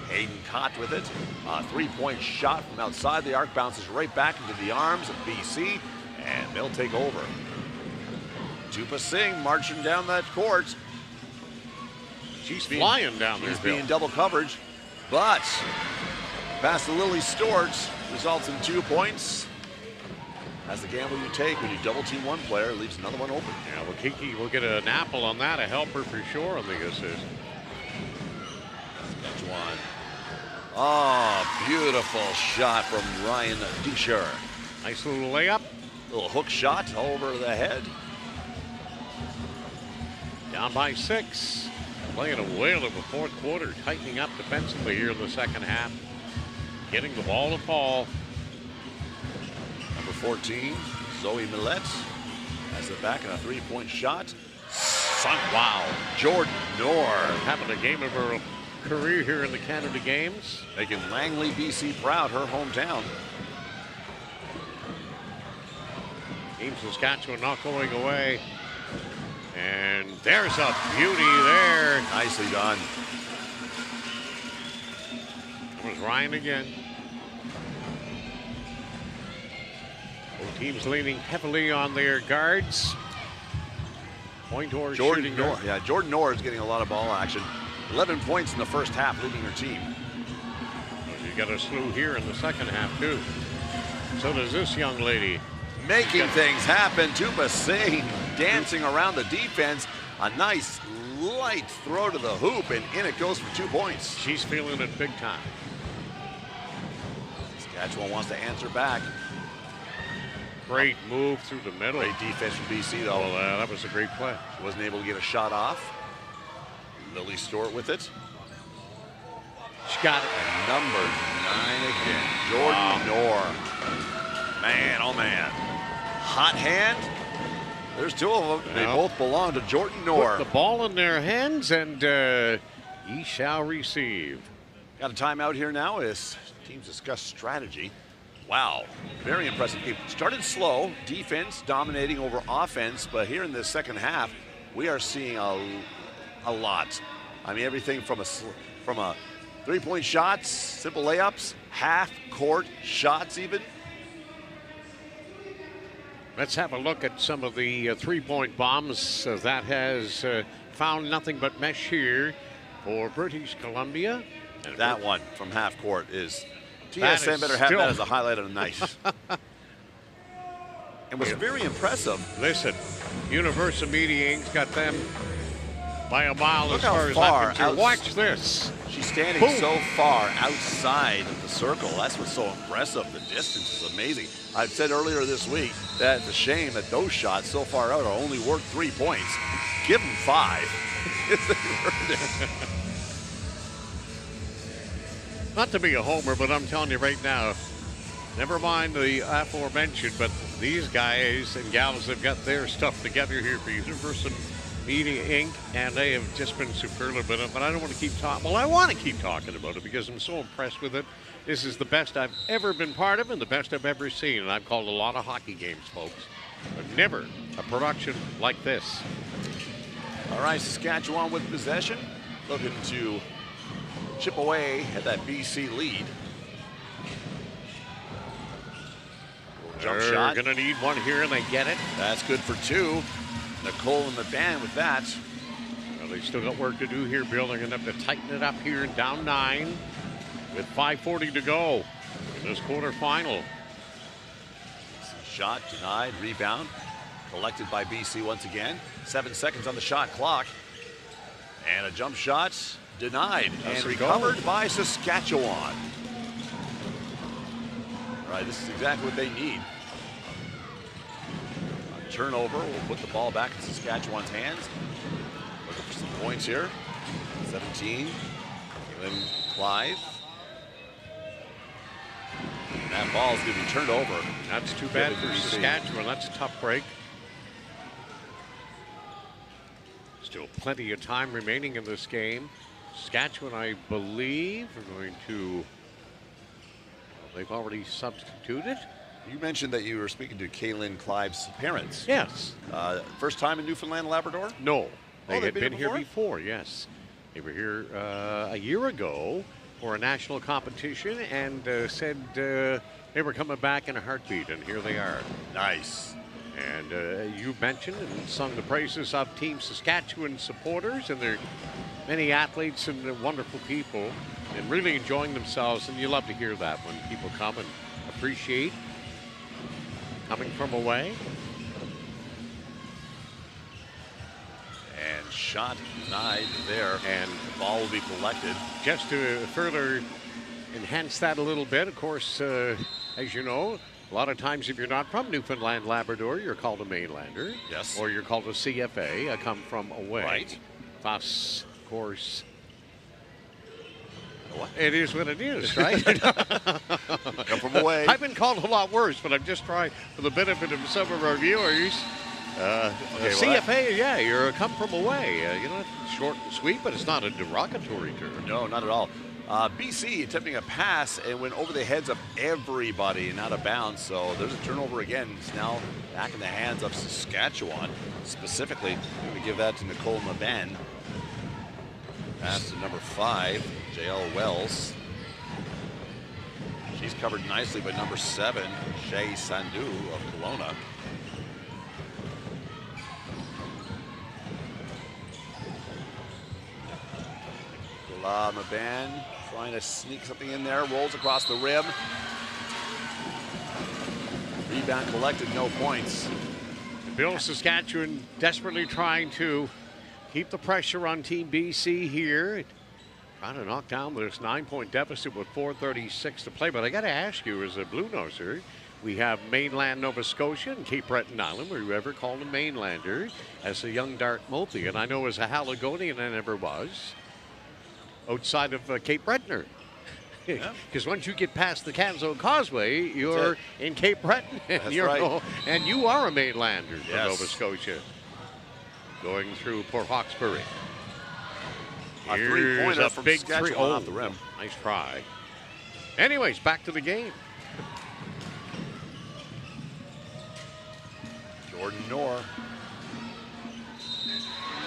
Hayden Cott with it. A 3-point shot from outside the arc, bounces right back into the arms of BC, and they'll take over. Tupa Singh marching down that court. She's flying down there. She's being double coverage, but past the Lily Stewart results in 2 points. That's the gamble you take when you double team one player, it leaves another one open. Yeah, well, Kiki will get an apple on that, a helper for sure on the assist. Saskatchewan. Oh, beautiful shot from Ryan Duchers. Nice little layup. Little hook shot over the head. Down by 6. Playing a whale of a fourth quarter, tightening up defensively here in the second half. Getting the ball to fall. Number 14, Zoe Millette has it back in a 3-point shot. Sunk, wow. Jordan Knorr having a game of her career here in the Canada Games. Making Langley, BC proud, her hometown. Team Saskatchewan not going away. And there's a beauty there. Nicely done. That was Ryan again. Both teams leaning heavily on their guards. Point or Jordan Knorr. Yeah, Jordan Knorr is getting a lot of ball action. 11 points in the first half, leading her team. Well, she got a slew here in the second half, too. So does this young lady. Making things happen. Tupa Singh dancing around the defense. A nice light throw to the hoop, and in it goes for 2 points. She's feeling it big time. Saskatchewan wants to answer back. Great move through the middle. Great defense from BC, though. Well, that was a great play. She wasn't able to get a shot off. Lily Stewart with it. She got it. And number 9 again. Jordan Knorr. Man, oh man. Hot hand. There's 2 of them. They both belong to Jordan Knorr. Put the ball in their hands, and he shall receive. Got a timeout here now as teams discuss strategy. Wow, very impressive game. Started slow, defense dominating over offense, but here in the second half, we are seeing a lot. I mean, everything from a 3-point shots, simple layups, half-court shots even. Let's have a look at some of the 3-point bombs that has found nothing but mesh here for British Columbia. And that one from half court is TSN better have that as a highlight of the night. It was very impressive. Listen, Universal Media Inc.'s got them by a mile. Look as far as I can see. Watch this. She's standing so far outside of the circle. That's what's so impressive. The distance is amazing. I've said earlier this week that it's a shame that those shots so far out are only worth 3 points. Give them 5 if they earned it. Not to be a homer, but I'm telling you right now, never mind the aforementioned, but these guys and gals have got their stuff together here for Universal Media Inc., and they have just been superlative. But I don't want to keep talking. Well, I want to keep talking about it because I'm so impressed with it. This is the best I've ever been part of and the best I've ever seen. And I've called a lot of hockey games, folks, but never a production like this. All right, Saskatchewan with possession, looking to chip away at that BC lead. Jump shot. They're going to need one here, and they get it. That's good for 2. Nicole in the band with that. Well, they still got work to do here, Bill. They're going to have to tighten it up here, down 9 with 5:40 to go. in this quarterfinal. Shot denied, rebound collected by BC once again. 7 seconds on the shot clock. And a jump shot denied and recovered by Saskatchewan. All right, this is exactly what they need. A turnover will put the ball back in Saskatchewan's hands. Looking for some points here. 17. Then Clive. That ball is going to be turned over. That's too bad for Saskatchewan. That's a tough break. Still plenty of time remaining in this game. Saskatchewan, I believe, are going to. Well, they've already substituted. You mentioned that you were speaking to Kaylin Clive's parents. Yes. First time in Newfoundland, Labrador? No. They they've had been here before, yes. They were here a year ago for a national competition and said they were coming back in a heartbeat, and here they are. Nice. And you mentioned and sung the praises of Team Saskatchewan supporters, and they're many athletes and wonderful people and really enjoying themselves, and you love to hear that when people come and appreciate coming from away. And shot denied there, and the ball will be collected. Just to further enhance that a little bit, of course, as you know, a lot of times if you're not from Newfoundland, Labrador, you're called a mainlander. Yes. Or you're called a CFA, a come from away. Right. Thus, of course, what? It is what it is, right? Come from away. I've been called a lot worse, but I'm just trying for the benefit of some of our viewers. CFA, yeah, you're a come from away. You know, short and sweet, but it's not a derogatory term. No, not at all. BC attempting a pass and went over the heads of everybody and out of bounds. So there's a turnover again. It's now back in the hands of Saskatchewan. Specifically, I'm going to give that to Nicole Maben. Pass to number 5, JL Wells. She's covered nicely by number 7, Shea Sandu of Kelowna. Maban trying to sneak something in there, rolls across the rim. Rebound collected, no points. Bill, Saskatchewan desperately trying to keep the pressure on Team BC here. Trying to knock down this 9-point deficit with 4:36 to play. But I got to ask you, as a Blue Noser, we have mainland Nova Scotia and Cape Breton Island. Were you ever called a mainlander? As a young Dartmouthian, and I know as a Haligonian I never was. Outside of Cape Breton. Because once you get past the Canso Causeway, you're in Cape Breton. And, and you are a mainlander from Nova Scotia. Going through Port Hawkesbury. A three-pointer from big Saskatchewan off the rim. Nice try. Anyways, back to the game. Jordan Knorr.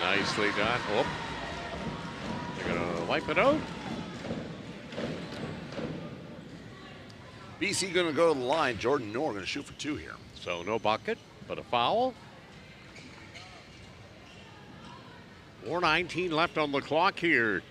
Nicely done. Oh. Gonna wipe it out. BC gonna go to the line. Jordan Knorr gonna shoot for 2 here. So no bucket, but a foul. 4:19 left on the clock here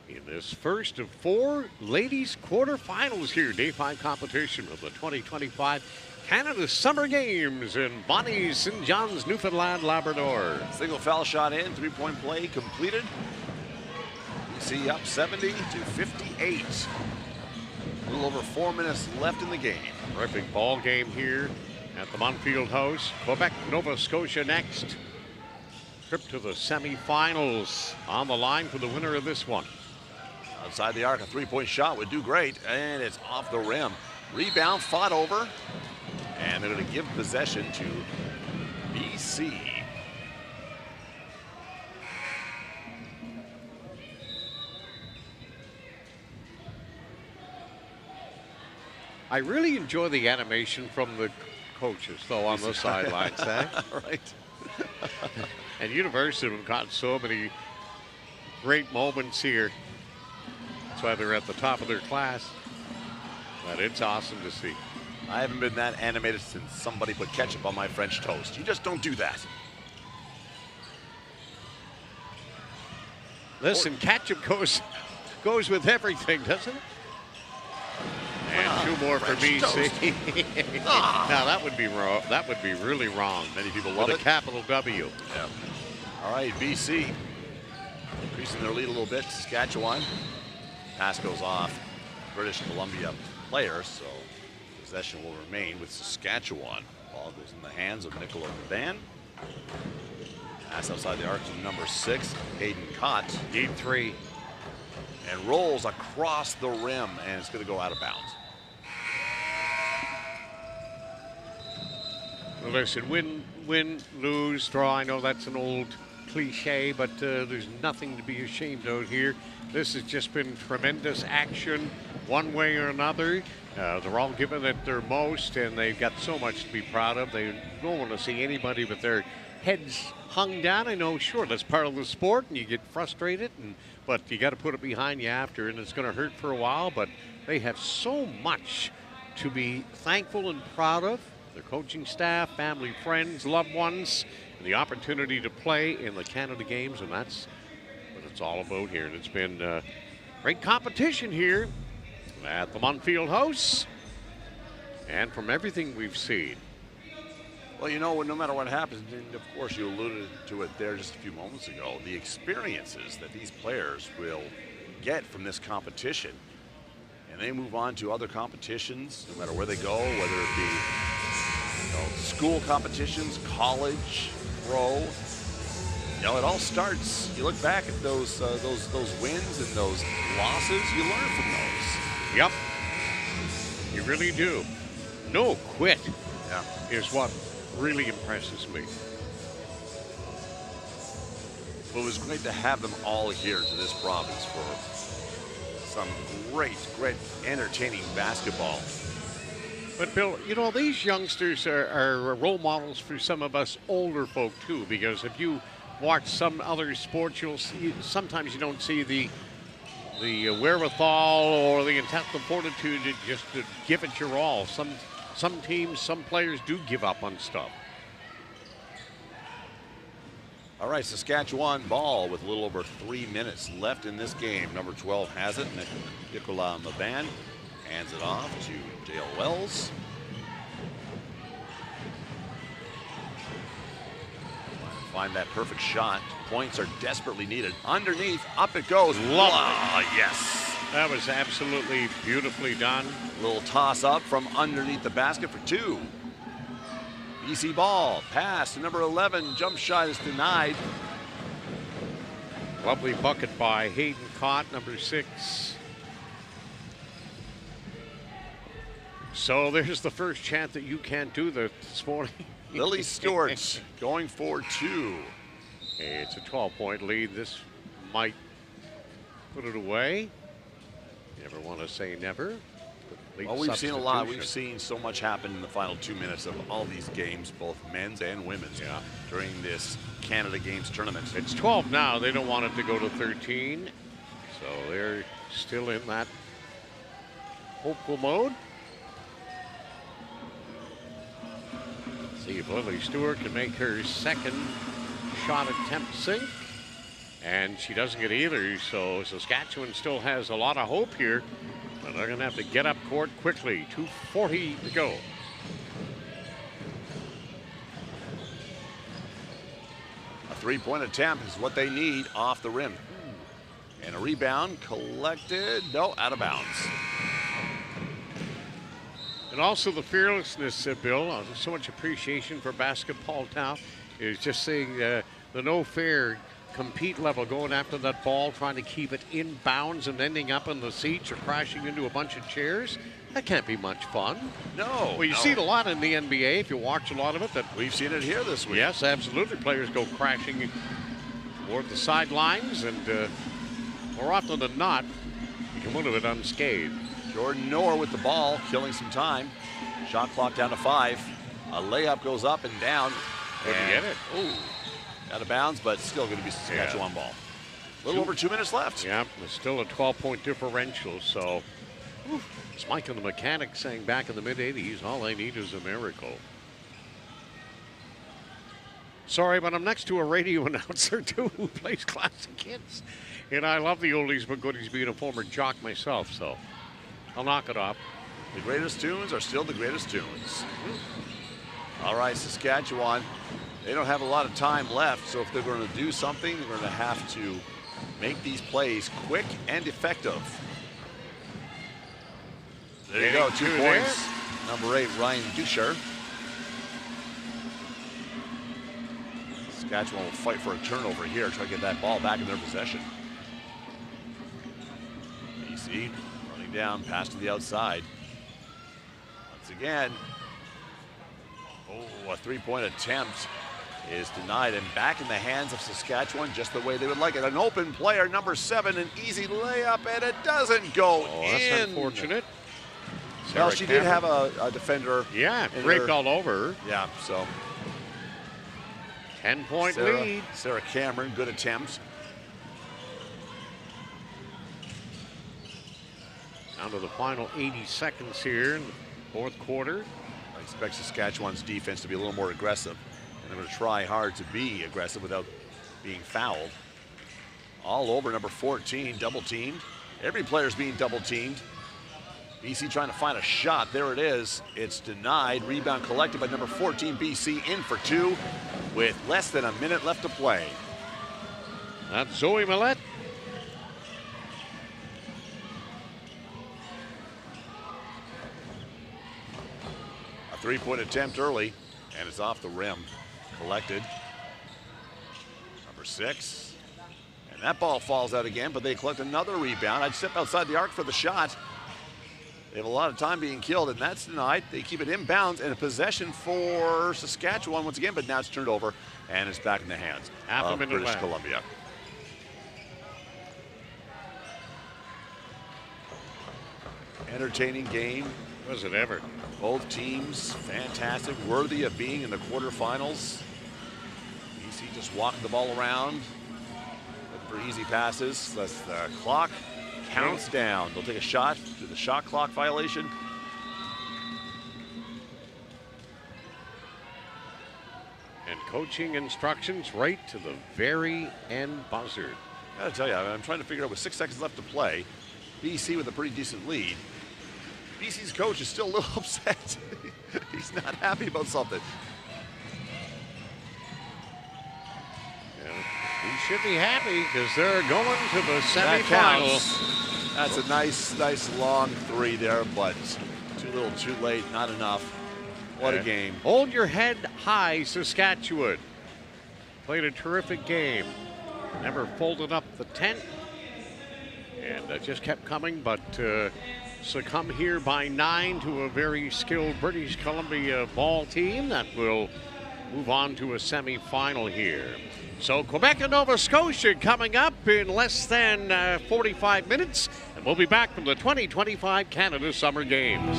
in this first of 4 ladies quarterfinals here. Day 5 competition of the 2025 Canada Summer Games in Bonnie St. John's, Newfoundland, Labrador. Single foul shot in, 3-point play completed. BC up 70 to 58. A little over 4 minutes left in the game. Terrific ball game here at the Montfield House. Quebec, Nova Scotia next. Trip to the semifinals on the line for the winner of this one. Outside the arc, a 3-point shot would do great, and it's off the rim. Rebound fought over, and they're going to give possession to BC. I really enjoy the animation from the coaches, though, on the sidelines. Right. And University have got so many great moments here. That's why they're at the top of their class. But it's awesome to see. I haven't been that animated since somebody put ketchup on my French toast. You just don't do that. Listen, ketchup goes with everything, doesn't it? And 2 more for French BC. Now that would be wrong. That would be really wrong. Many people love With it. a capital W. Yeah. All right, BC increasing their lead a little bit. Saskatchewan. Pass goes off. British Columbia player, so possession will remain with Saskatchewan. Ball goes in the hands of Nicola Van. Pass outside the arc to number 6, Hayden Cott. Deep 3. And rolls across the rim, and it's going to go out of bounds. Well, listen, win, lose, draw. I know that's an old cliche, but there's nothing to be ashamed of here. This has just been tremendous action, one way or another. They're all giving it their most, and they've got so much to be proud of. They don't want to see anybody with their heads hung down. I know, sure, that's part of the sport, and you get frustrated, but you got to put it behind you after, and it's going to hurt for a while. But they have so much to be thankful and proud of. Their coaching staff, family, friends, loved ones, and the opportunity to play in the Canada Games, and that's what it's all about here. And it's been great competition here at the Munfield House, and from everything we've seen. Well, you know, no matter what happens, and of course you alluded to it there just a few moments ago, the experiences that these players will get from this competition, and they move on to other competitions, no matter where they go, whether it be school competitions, college, pro. You know, it all starts. You look back at those wins and those losses. You learn from those. Yep, you really do. No quit. Yeah, is what really impresses me. Well, it was great to have them all here to this province for some great entertaining basketball. But Bill, you know, these youngsters are role models for some of us older folk too, because if you watch some other sports, you'll see sometimes you don't see the wherewithal or the intent, the fortitude to give it your all. Some teams, some players do give up on stuff. All right, Saskatchewan ball with a little over 3 minutes left in this game. Number 12 has it. Nicola Maban hands it off to Dale Wells. Find that perfect shot. Points are desperately needed. Underneath, up it goes. Lovely. Yes. That was absolutely beautifully done. Little toss up from underneath the basket for 2. BC ball, pass to number 11. Jump shot is denied. Lovely bucket by Hayden Cott, number 6. So there's the first chant that you can't do this morning. Lily Stewart going for 2. Hey, it's a 12-point lead. This might put it away. You never want to say never. Well, we've seen a lot. We've seen so much happen in the final 2 minutes of all these games, both men's and women's, during this Canada Games tournament. It's 12 now. They don't want it to go to 13. So they're still in that hopeful mode. See if Lily Stewart can make her second shot attempt sink. And she doesn't get either, so Saskatchewan still has a lot of hope here. But they're going to have to get up court quickly. 2:40 to go. A 3-point attempt is what they need off the rim. And a rebound collected. No, out of bounds. And also the fearlessness, Bill. So much appreciation for basketball now is just seeing the no fair compete level, going after that ball, trying to keep it in bounds and ending up in the seats or crashing into a bunch of chairs. That can't be much fun. No. Well, you see it a lot in the NBA if you watch a lot of it. That we've seen it here this week. Yes, absolutely. Players go crashing toward the sidelines, and more often than not, you come out of it unscathed. Jordan Noor with the ball, killing some time. Shot clock down to 5. A layup goes up and down. Couldn't get it. Ooh. Out of bounds, but still going to be Saskatchewan ball. A little over 2 minutes left. Yeah, it's still a 12-point differential. So, it's Mike and the Mechanic saying back in the mid-'80s, all they need is a miracle. Sorry, but I'm next to a radio announcer, too, who plays classic hits. And I love the oldies but goodies, being a former jock myself, so I'll knock it off. The greatest tunes are still the greatest tunes. All right, Saskatchewan, they don't have a lot of time left, so if they're going to do something, they're going to have to make these plays quick and effective. There you go, 2 points. Number 8, Ryan Duchers. Saskatchewan will fight for a turnover here, try to get that ball back in their possession. BC running down, pass to the outside. Once again, a 3-point attempt is denied and back in the hands of Saskatchewan just the way they would like it. An open player, number 7, an easy layup, and it doesn't go in. That's unfortunate. Well, she did have a defender. Yeah, raped all over. Yeah, so. 10-point lead. Sarah Cameron, good attempt. Down to the final 80 seconds here in the fourth quarter. I expect Saskatchewan's defense to be a little more aggressive. And they're going to try hard to be aggressive without being fouled. All over number 14, double teamed. Every player's being double teamed. BC trying to find a shot. There it is. It's denied. Rebound collected by number 14, BC, in for 2 with less than a minute left to play. That's Zoe Millette. A 3-point attempt early, and it's off the rim. Collected. Number 6. And that ball falls out again, but they collect another rebound. I'd step outside the arc for the shot. They have a lot of time being killed, and that's denied. They keep it inbounds and a possession for Saskatchewan once again, but now it's turned over, and it's back in the hands of British Columbia. Entertaining game. Was it ever? Both teams fantastic, worthy of being in the quarterfinals. BC just walking the ball around, looking for easy passes. That's the clock. Counts down. They'll take a shot to the shot clock violation. And coaching instructions right to the very end buzzer. I gotta tell you, I'm trying to figure out with 6 seconds left to play, BC with a pretty decent lead. BC's coach is still a little upset. He's not happy about something. He should be happy because they're going to the semifinals. That's a nice long 3 there, but too little, too late, not enough. What a game. Hold your head high, Saskatchewan. Played a terrific game. Never folded up the tent. And just kept coming, but succumb here by 9 to a very skilled British Columbia ball team that will move on to a semifinal here. So Quebec and Nova Scotia coming up in less than 45 minutes, and we'll be back from the 2025 Canada Summer Games.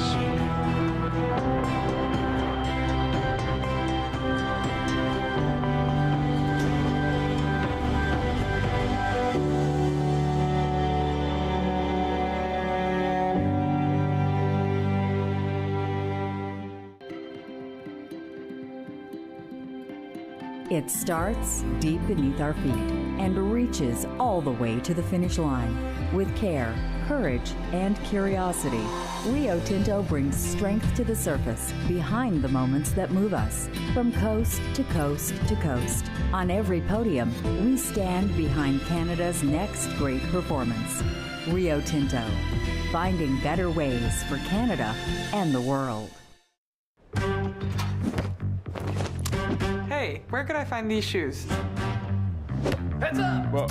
It starts deep beneath our feet and reaches all the way to the finish line. With care, courage, and curiosity, Rio Tinto brings strength to the surface behind the moments that move us. From coast to coast to coast, on every podium, we stand behind Canada's next great performance. Rio Tinto, finding better ways for Canada and the world. Hey, where could I find these shoes? Heads up! Whoa.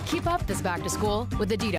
Keep up this back to school with Adidas.